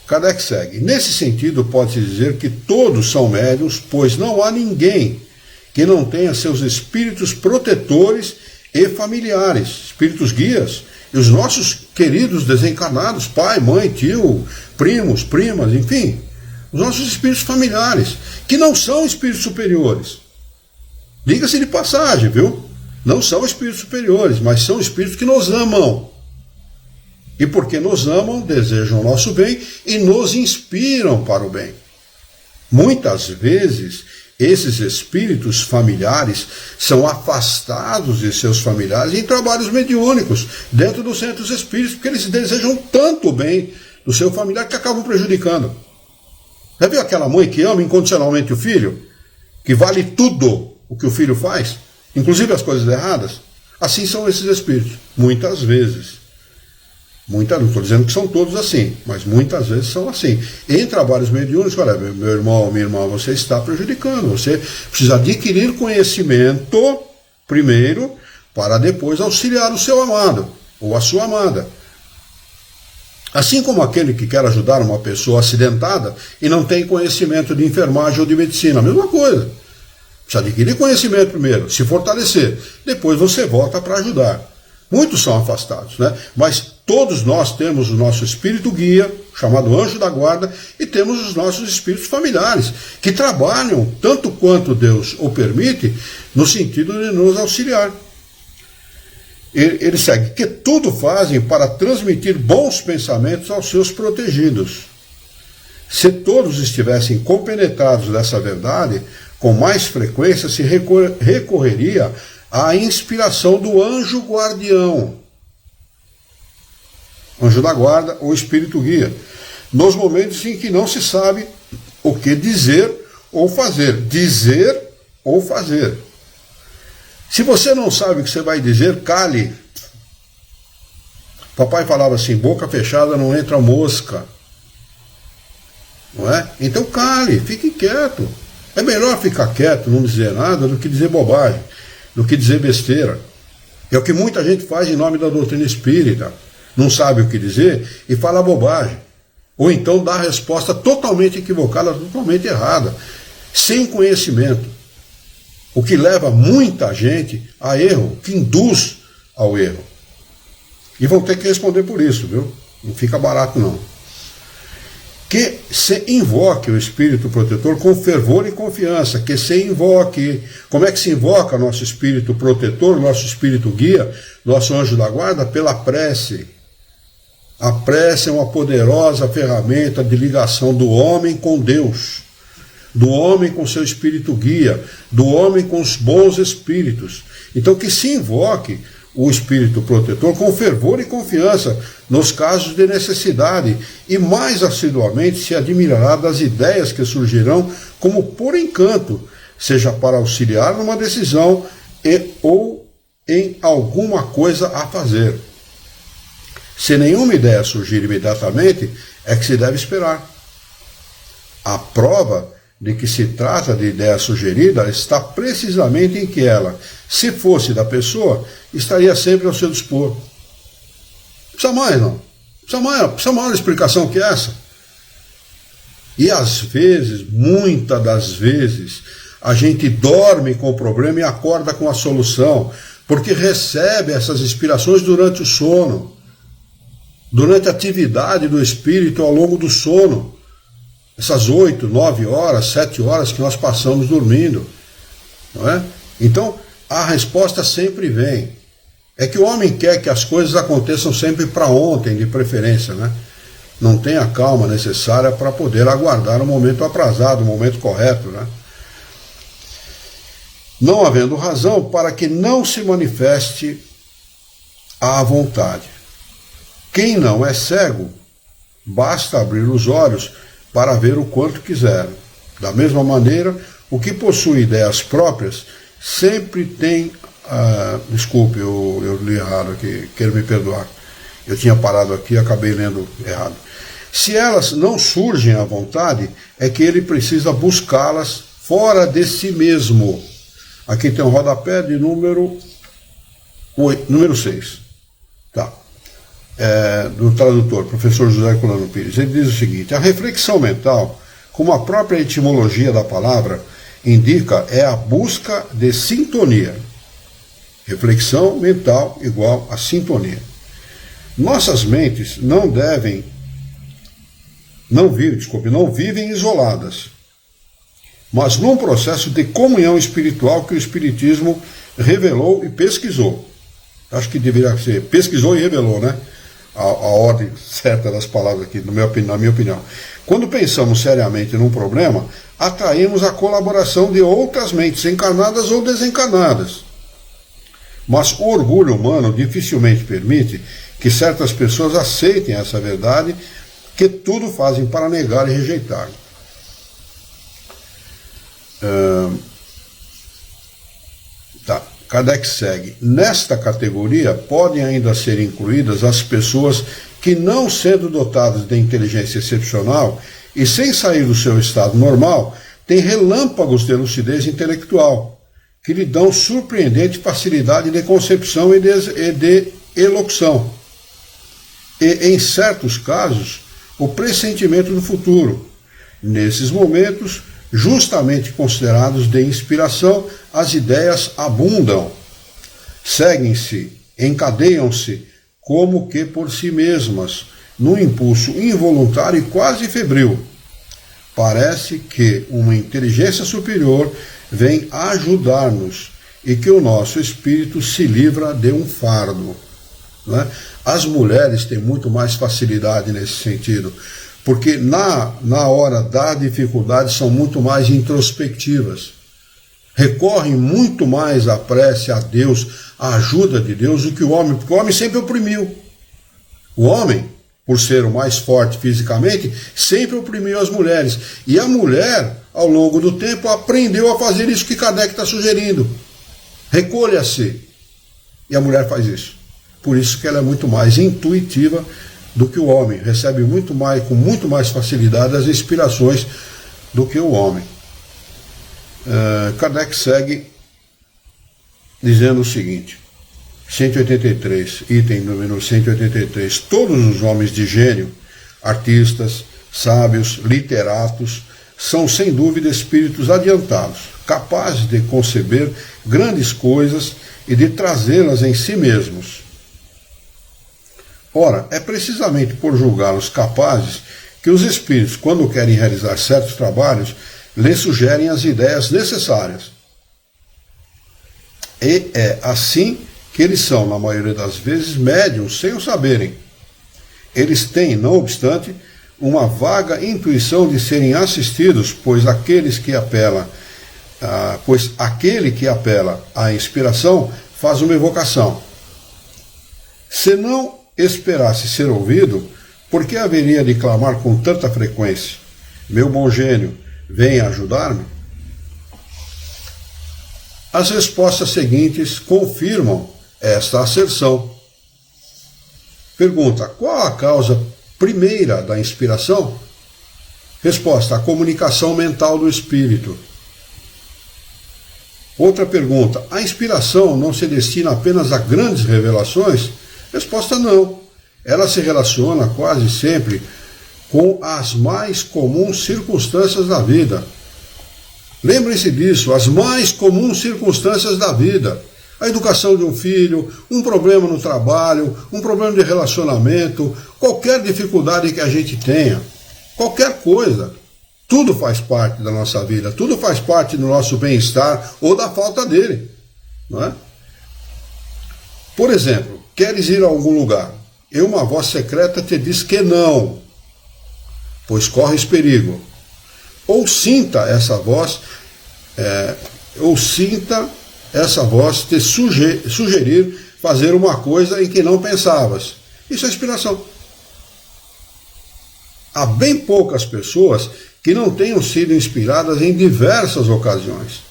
Kardec segue. Nesse sentido, pode-se dizer que todos são médiuns, pois não há ninguém que não tenha seus espíritos protetores e familiares, espíritos guias, e os nossos queridos desencarnados, pai, mãe, tio, primos, primas, enfim, os nossos espíritos familiares, que não são espíritos superiores. Diga-se de passagem, viu? Não são espíritos superiores, mas são espíritos que nos amam. E porque nos amam, desejam o nosso bem e nos inspiram para o bem. Muitas vezes, esses espíritos familiares são afastados de seus familiares em trabalhos mediúnicos, dentro dos centros espíritas, porque eles desejam tanto o bem do seu familiar que acabam prejudicando. Já viu aquela mãe que ama incondicionalmente o filho? Que vale tudo o que o filho faz? Inclusive as coisas erradas? Assim são esses espíritos, muitas vezes. Não estou dizendo que são todos assim, mas muitas vezes são assim. Em trabalhos mediúnicos, olha, meu irmão, minha irmã, você está prejudicando. Você precisa adquirir conhecimento primeiro, para depois auxiliar o seu amado, ou a sua amada. Assim como aquele que quer ajudar uma pessoa acidentada e não tem conhecimento de enfermagem ou de medicina, a mesma coisa. Precisa adquirir conhecimento primeiro, se fortalecer. Depois você volta para ajudar. Muitos são afastados, né? Mas todos nós temos o nosso espírito guia, chamado anjo da guarda, e temos os nossos espíritos familiares, que trabalham tanto quanto Deus o permite, no sentido de nos auxiliar. Ele segue, que tudo fazem para transmitir bons pensamentos aos seus protegidos. Se todos estivessem compenetrados dessa verdade, com mais frequência se recorreria à inspiração do anjo guardião, anjo da guarda ou espírito guia, nos momentos em que não se sabe o que dizer ou fazer. Dizer ou fazer. Se você não sabe o que você vai dizer, cale. Papai falava assim, boca fechada não entra mosca. Não é? Então cale, fique quieto. É melhor ficar quieto, não dizer nada, do que dizer bobagem, do que dizer besteira. É o que muita gente faz em nome da doutrina espírita. Não sabe o que dizer e fala bobagem. Ou então dá a resposta totalmente equivocada, totalmente errada, sem conhecimento. O que leva muita gente a erro, que induz ao erro. E vão ter que responder por isso, viu? Não fica barato não. Que se invoque o espírito protetor com fervor e confiança, que se invoque. Como é que se invoca nosso espírito protetor, nosso espírito guia, nosso anjo da guarda? Pela prece. A prece é uma poderosa ferramenta de ligação do homem com Deus, do homem com seu espírito guia, do homem com os bons espíritos. Então que se invoque o espírito protetor com fervor e confiança nos casos de necessidade, e mais assiduamente se admirará das ideias que surgirão como por encanto, seja para auxiliar numa decisão ou em alguma coisa a fazer. Se nenhuma ideia surgir imediatamente, é que se deve esperar. A prova de que se trata de ideia sugerida está precisamente em que ela, se fosse da pessoa, estaria sempre ao seu dispor. Precisa mais, não? Precisa maior explicação que essa. E às vezes, muitas das vezes, a gente dorme com o problema e acorda com a solução, porque recebe essas inspirações durante o sono, durante a atividade do espírito ao longo do sono. Essas 8, 9 horas, 7 horas que nós passamos dormindo. Não é? Então, a resposta sempre vem. É que o homem quer que as coisas aconteçam sempre para ontem, de preferência, né? Não tem a calma necessária para poder aguardar o momento aprazado, o momento correto, né? Não havendo razão para que não se manifeste à vontade. Quem não é cego, basta abrir os olhos para ver o quanto quiser. Da mesma maneira, o que possui ideias próprias sempre tem... desculpe, eu li errado aqui, quero me perdoar. Eu tinha parado aqui e acabei lendo errado. Se elas não surgem à vontade, é que ele precisa buscá-las fora de si mesmo. Aqui tem um rodapé de número 6. Tá. Do tradutor, professor José Herculano Pires. Ele diz o seguinte: a reflexão mental, como a própria etimologia da palavra indica, é a busca de sintonia. Reflexão mental igual a sintonia. Nossas mentes não vivem isoladas, mas num processo de comunhão espiritual que o Espiritismo revelou e pesquisou. Acho que deveria ser pesquisou e revelou, né? A ordem certa das palavras aqui, na minha opinião. Quando pensamos seriamente num problema, atraímos a colaboração de outras mentes, encarnadas ou desencarnadas. Mas o orgulho humano dificilmente permite que certas pessoas aceitem essa verdade, que tudo fazem para negar e rejeitar. Kardec segue. Nesta categoria podem ainda ser incluídas as pessoas que, não sendo dotadas de inteligência excepcional e sem sair do seu estado normal, têm relâmpagos de lucidez intelectual, que lhe dão surpreendente facilidade de concepção e de elocução. E, em certos casos, o pressentimento do futuro. Nesses momentos, justamente considerados de inspiração, as ideias abundam, seguem-se, encadeiam-se, como que por si mesmas, num impulso involuntário e quase febril. Parece que uma inteligência superior vem ajudar-nos e que o nosso espírito se livra de um fardo. Não é? As mulheres têm muito mais facilidade nesse sentido, porque na hora da dificuldade são muito mais introspectivas, recorrem muito mais à prece, a Deus, à ajuda de Deus, do que o homem, porque o homem sempre oprimiu. O homem, por ser o mais forte fisicamente, sempre oprimiu as mulheres. E a mulher, ao longo do tempo, aprendeu a fazer isso que Kardec está sugerindo. Recolha-se. E a mulher faz isso. Por isso que ela é muito mais intuitiva do que o homem. Recebe com muito mais facilidade as inspirações do que o homem. Kardec segue dizendo o seguinte, 183, item número 183, todos os homens de gênio, artistas, sábios, literatos, são sem dúvida espíritos adiantados, capazes de conceber grandes coisas e de trazê-las em si mesmos. Ora, é precisamente por julgá-los capazes que os espíritos, quando querem realizar certos trabalhos, lhes sugerem as ideias necessárias. E é assim que eles são, na maioria das vezes, médiuns sem o saberem. Eles têm, não obstante, uma vaga intuição de serem assistidos, pois aquele que apela à inspiração faz uma evocação. Se não esperasse ser ouvido, por que haveria de clamar com tanta frequência? Meu bom gênio, venha ajudar-me? As respostas seguintes confirmam esta asserção. Pergunta: qual a causa primeira da inspiração? Resposta: a comunicação mental do espírito. Outra pergunta: a inspiração não se destina apenas a grandes revelações? Resposta: não. Ela se relaciona quase sempre com as mais comuns circunstâncias da vida. Lembrem-se disso, as mais comuns circunstâncias da vida. A educação de um filho, um problema no trabalho, um problema de relacionamento, qualquer dificuldade que a gente tenha, qualquer coisa. Tudo faz parte da nossa vida, tudo faz parte do nosso bem-estar ou da falta dele. Não é? Por exemplo, queres ir a algum lugar e uma voz secreta te diz que não, pois corres perigo. Ou sinta essa voz te sugerir fazer uma coisa em que não pensavas. Isso é inspiração. Há bem poucas pessoas que não tenham sido inspiradas em diversas ocasiões.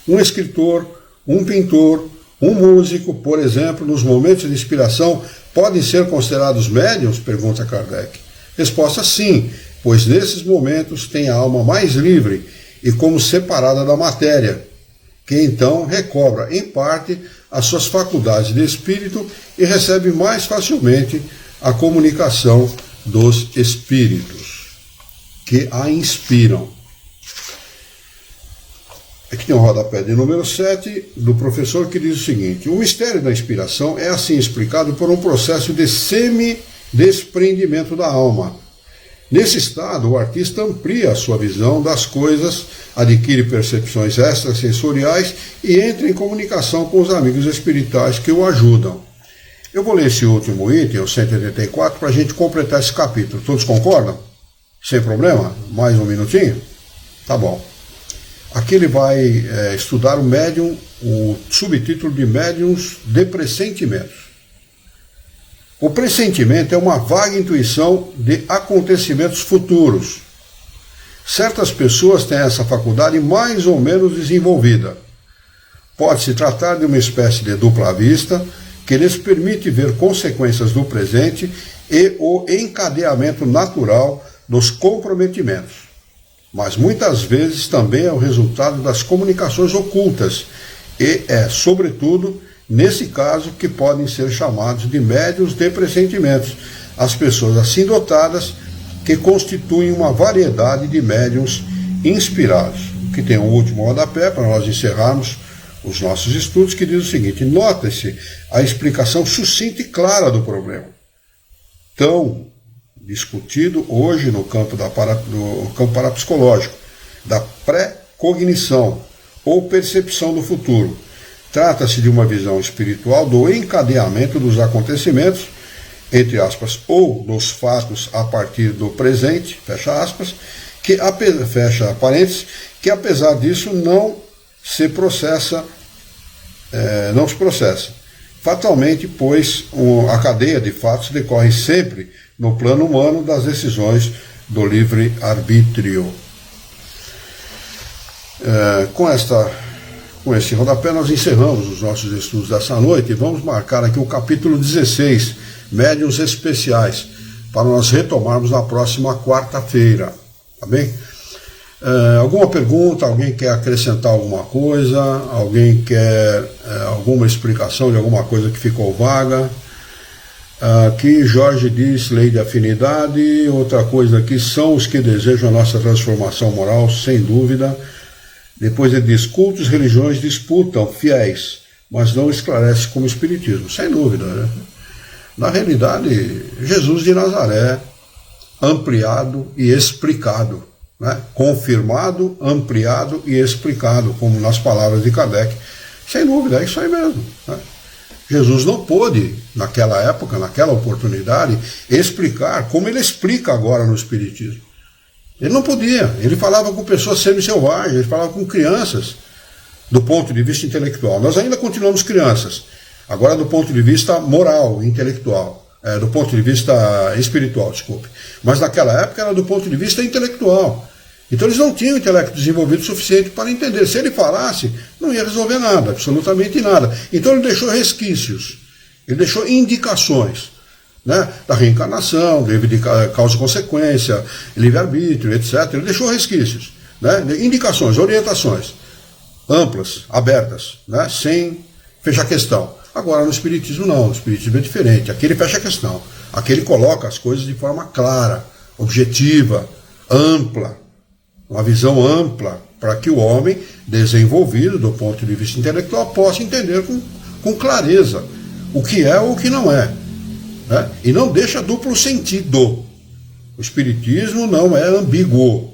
Um escritor, um pintor, um músico, por exemplo, nos momentos de inspiração, podem ser considerados médiuns? Pergunta Kardec. Resposta: sim, pois nesses momentos tem a alma mais livre e como separada da matéria, que então recobra, em parte, as suas faculdades de espírito e recebe mais facilmente a comunicação dos espíritos que a inspiram. Aqui tem um rodapé de número 7 do professor que diz o seguinte: o mistério da inspiração é assim explicado por um processo de semi-desprendimento da alma. Nesse estado, o artista amplia a sua visão das coisas, adquire percepções extrasensoriais e entra em comunicação com os amigos espirituais que o ajudam. Eu vou ler esse último item, o 184, para a gente completar esse capítulo. Todos concordam? Sem problema? Mais um minutinho? Tá bom. Aqui ele vai estudar o médium, o subtítulo de médiums de pressentimentos. O pressentimento é uma vaga intuição de acontecimentos futuros. Certas pessoas têm essa faculdade mais ou menos desenvolvida. Pode-se tratar de uma espécie de dupla vista que lhes permite ver consequências do presente e o encadeamento natural dos comprometimentos. Mas muitas vezes também é o resultado das comunicações ocultas e é, sobretudo, nesse caso que podem ser chamados de médiuns de pressentimentos, as pessoas assim dotadas que constituem uma variedade de médiuns inspirados. Que tem um último rodapé para nós encerrarmos os nossos estudos, que diz o seguinte: nota-se a explicação sucinta e clara do problema, tão discutido hoje no campo parapsicológico, da pré-cognição ou percepção do futuro. Trata-se de uma visão espiritual do encadeamento dos acontecimentos, entre aspas, ou dos fatos a partir do presente, fecha aspas, fecha parênteses, que apesar disso não se processa. Fatalmente, pois a cadeia de fatos decorre sempre no plano humano das decisões do livre-arbítrio. Com esse rodapé nós encerramos os nossos estudos dessa noite e vamos marcar aqui o capítulo 16, Médiuns Especiais, para nós retomarmos na próxima quarta-feira, tá bem? Alguma pergunta? Alguém quer acrescentar alguma coisa? Alguém quer alguma explicação de alguma coisa que ficou vaga? Aqui Jorge diz lei de afinidade. Outra coisa aqui, são os que desejam a nossa transformação moral, sem dúvida. Depois ele diz: cultos, religiões disputam fiéis, mas não esclarece como espiritismo. Sem dúvida, né? Na realidade, Jesus de Nazaré, ampliado e explicado, né? Confirmado, ampliado e explicado, como nas palavras de Kardec. Sem dúvida, é isso aí mesmo, né? Jesus não pôde, naquela época, naquela oportunidade, explicar como ele explica agora no Espiritismo. Ele não podia, ele falava com pessoas semi-selvagens, ele falava com crianças, do ponto de vista intelectual. Nós ainda continuamos crianças, agora do ponto de vista moral, intelectual, do ponto de vista espiritual, desculpe. Mas naquela época era do ponto de vista intelectual. Então eles não tinham intelecto desenvolvido o suficiente para entender. Se ele falasse, não ia resolver nada, absolutamente nada. Então ele deixou resquícios, ele deixou indicações. né, da reencarnação, de causa e consequência, livre-arbítrio, etc. Ele deixou resquícios, né, indicações, orientações amplas, abertas, né, sem fechar questão. Agora, no Espiritismo não, no Espiritismo é diferente. Aqui ele fecha a questão, aqui ele coloca as coisas de forma clara, objetiva, ampla, uma visão ampla, para que o homem, desenvolvido do ponto de vista intelectual, possa entender com clareza o que é ou o que não é, né? E não deixa duplo sentido. O Espiritismo não é ambíguo,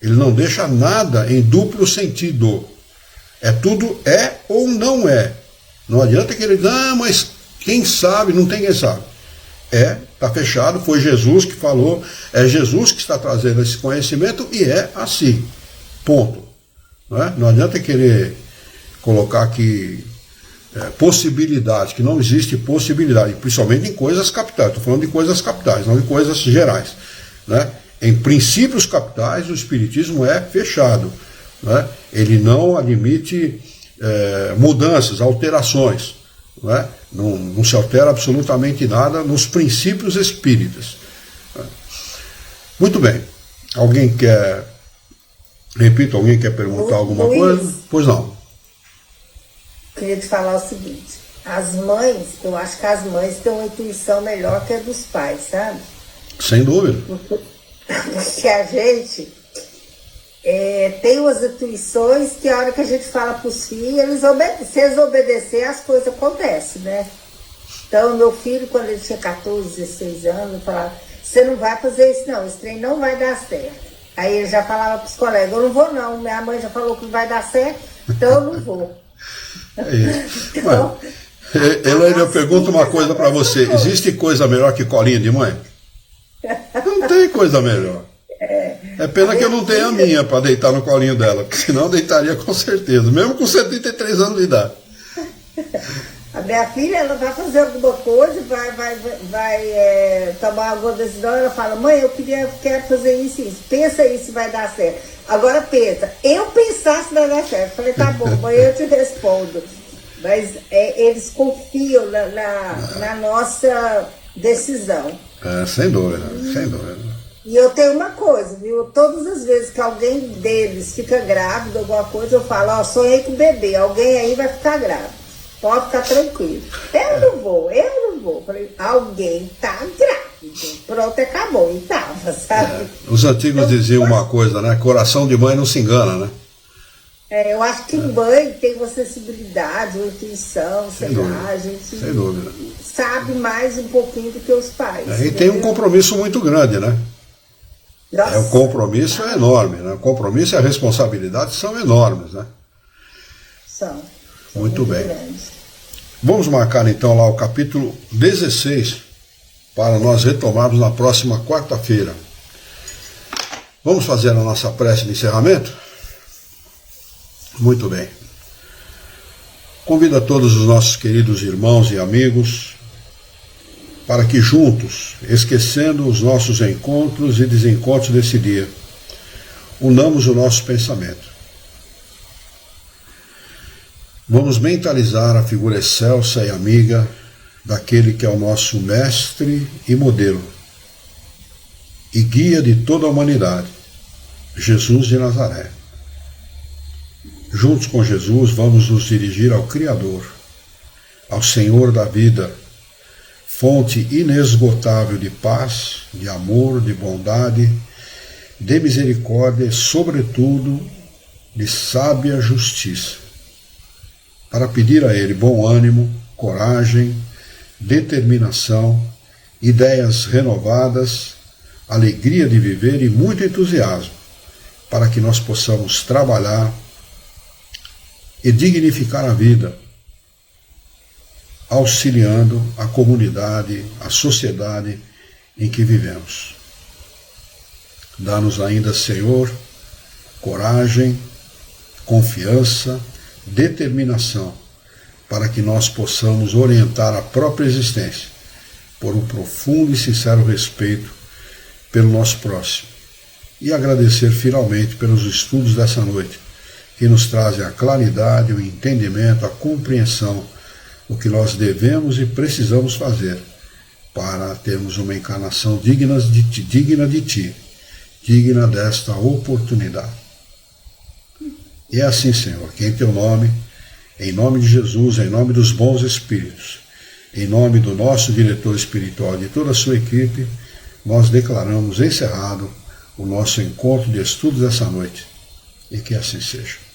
ele não deixa nada em duplo sentido. É tudo é ou não é. Não adianta que ele diga, mas quem sabe, não tem quem sabe. Está fechado, foi Jesus que falou, é Jesus que está trazendo esse conhecimento e é assim. Ponto. Não é? Não adianta querer colocar aqui possibilidades, que não existe possibilidade, principalmente em coisas capitais. Estou falando de coisas capitais, não de coisas gerais. Né? Em princípios capitais, o Espiritismo é fechado. Né? Ele não admite mudanças, alterações. Não se altera absolutamente nada nos princípios espíritas. Muito bem. Alguém quer perguntar alguma coisa? Pois não. Queria te falar o seguinte: as mães, eu acho que as mães têm uma intuição melhor que a dos pais, sabe? Sem dúvida. Porque a gente tem umas intuições que a hora que a gente fala para os filhos, se eles obedecer, as coisas acontecem, né? Então, meu filho, quando ele tinha 14, 16 anos, eu falava, você não vai fazer isso não, esse trem não vai dar certo. Aí ele já falava para os colegas, eu não vou não, minha mãe já falou que não vai dar certo, então eu não vou. É isso. Então, eu pergunto uma coisa para você, existe coisa melhor que colinha de mãe? Não tem coisa melhor. É pena que eu não tenho a minha para deitar no colinho dela, porque senão eu deitaria com certeza, mesmo com 73 anos de idade. A minha filha, ela vai fazer alguma coisa, vai tomar alguma decisão, ela fala, mãe, quero fazer isso e isso, pensa aí se vai dar certo. Agora pensa, eu pensar se vai dar certo. Eu falei, tá bom, mãe, eu te respondo. Mas eles confiam na nossa decisão. Sem dúvida, sem dúvida. E eu tenho uma coisa, viu? Todas as vezes que alguém deles fica grávido, alguma coisa, eu falo, ó, sonhei com o bebê, alguém aí vai ficar grávido. Pode ficar tranquilo. Eu não vou. Falei, alguém tá grávido. Pronto, acabou. E tava, sabe? Os antigos diziam uma coisa, né? Coração de mãe não se engana, né? Eu acho que mãe tem uma sensibilidade, uma intuição, sei lá, a gente sem dúvida. Sabe mais um pouquinho do que os pais. E tem um compromisso muito grande, né? Nossa. O compromisso é enorme, né? O compromisso e a responsabilidade são enormes, né? São muito bem. grandes. Vamos marcar então lá o capítulo 16 para nós retomarmos na próxima quarta-feira. Vamos fazer a nossa prece de encerramento? Muito bem. Convido a todos os nossos queridos irmãos e amigos para que juntos, esquecendo os nossos encontros e desencontros desse dia, unamos o nosso pensamento. Vamos mentalizar a figura excelsa e amiga daquele que é o nosso mestre e modelo e guia de toda a humanidade, Jesus de Nazaré. Juntos com Jesus vamos nos dirigir ao Criador, ao Senhor da vida, fonte inesgotável de paz, de amor, de bondade, de misericórdia e, sobretudo, de sábia justiça, para pedir a Ele bom ânimo, coragem, determinação, ideias renovadas, alegria de viver e muito entusiasmo, para que nós possamos trabalhar e dignificar a vida, auxiliando a comunidade, a sociedade em que vivemos. Dá-nos ainda, Senhor, coragem, confiança, determinação, para que nós possamos orientar a própria existência por um profundo e sincero respeito pelo nosso próximo. E agradecer finalmente pelos estudos dessa noite, que nos trazem a claridade, o entendimento, a compreensão do que nós devemos e precisamos fazer para termos uma encarnação digna de Ti, digna desta oportunidade. E é assim, Senhor, que em Teu nome, em nome de Jesus, em nome dos bons espíritos, em nome do nosso diretor espiritual e de toda a sua equipe, nós declaramos encerrado o nosso encontro de estudos dessa noite. E que assim seja.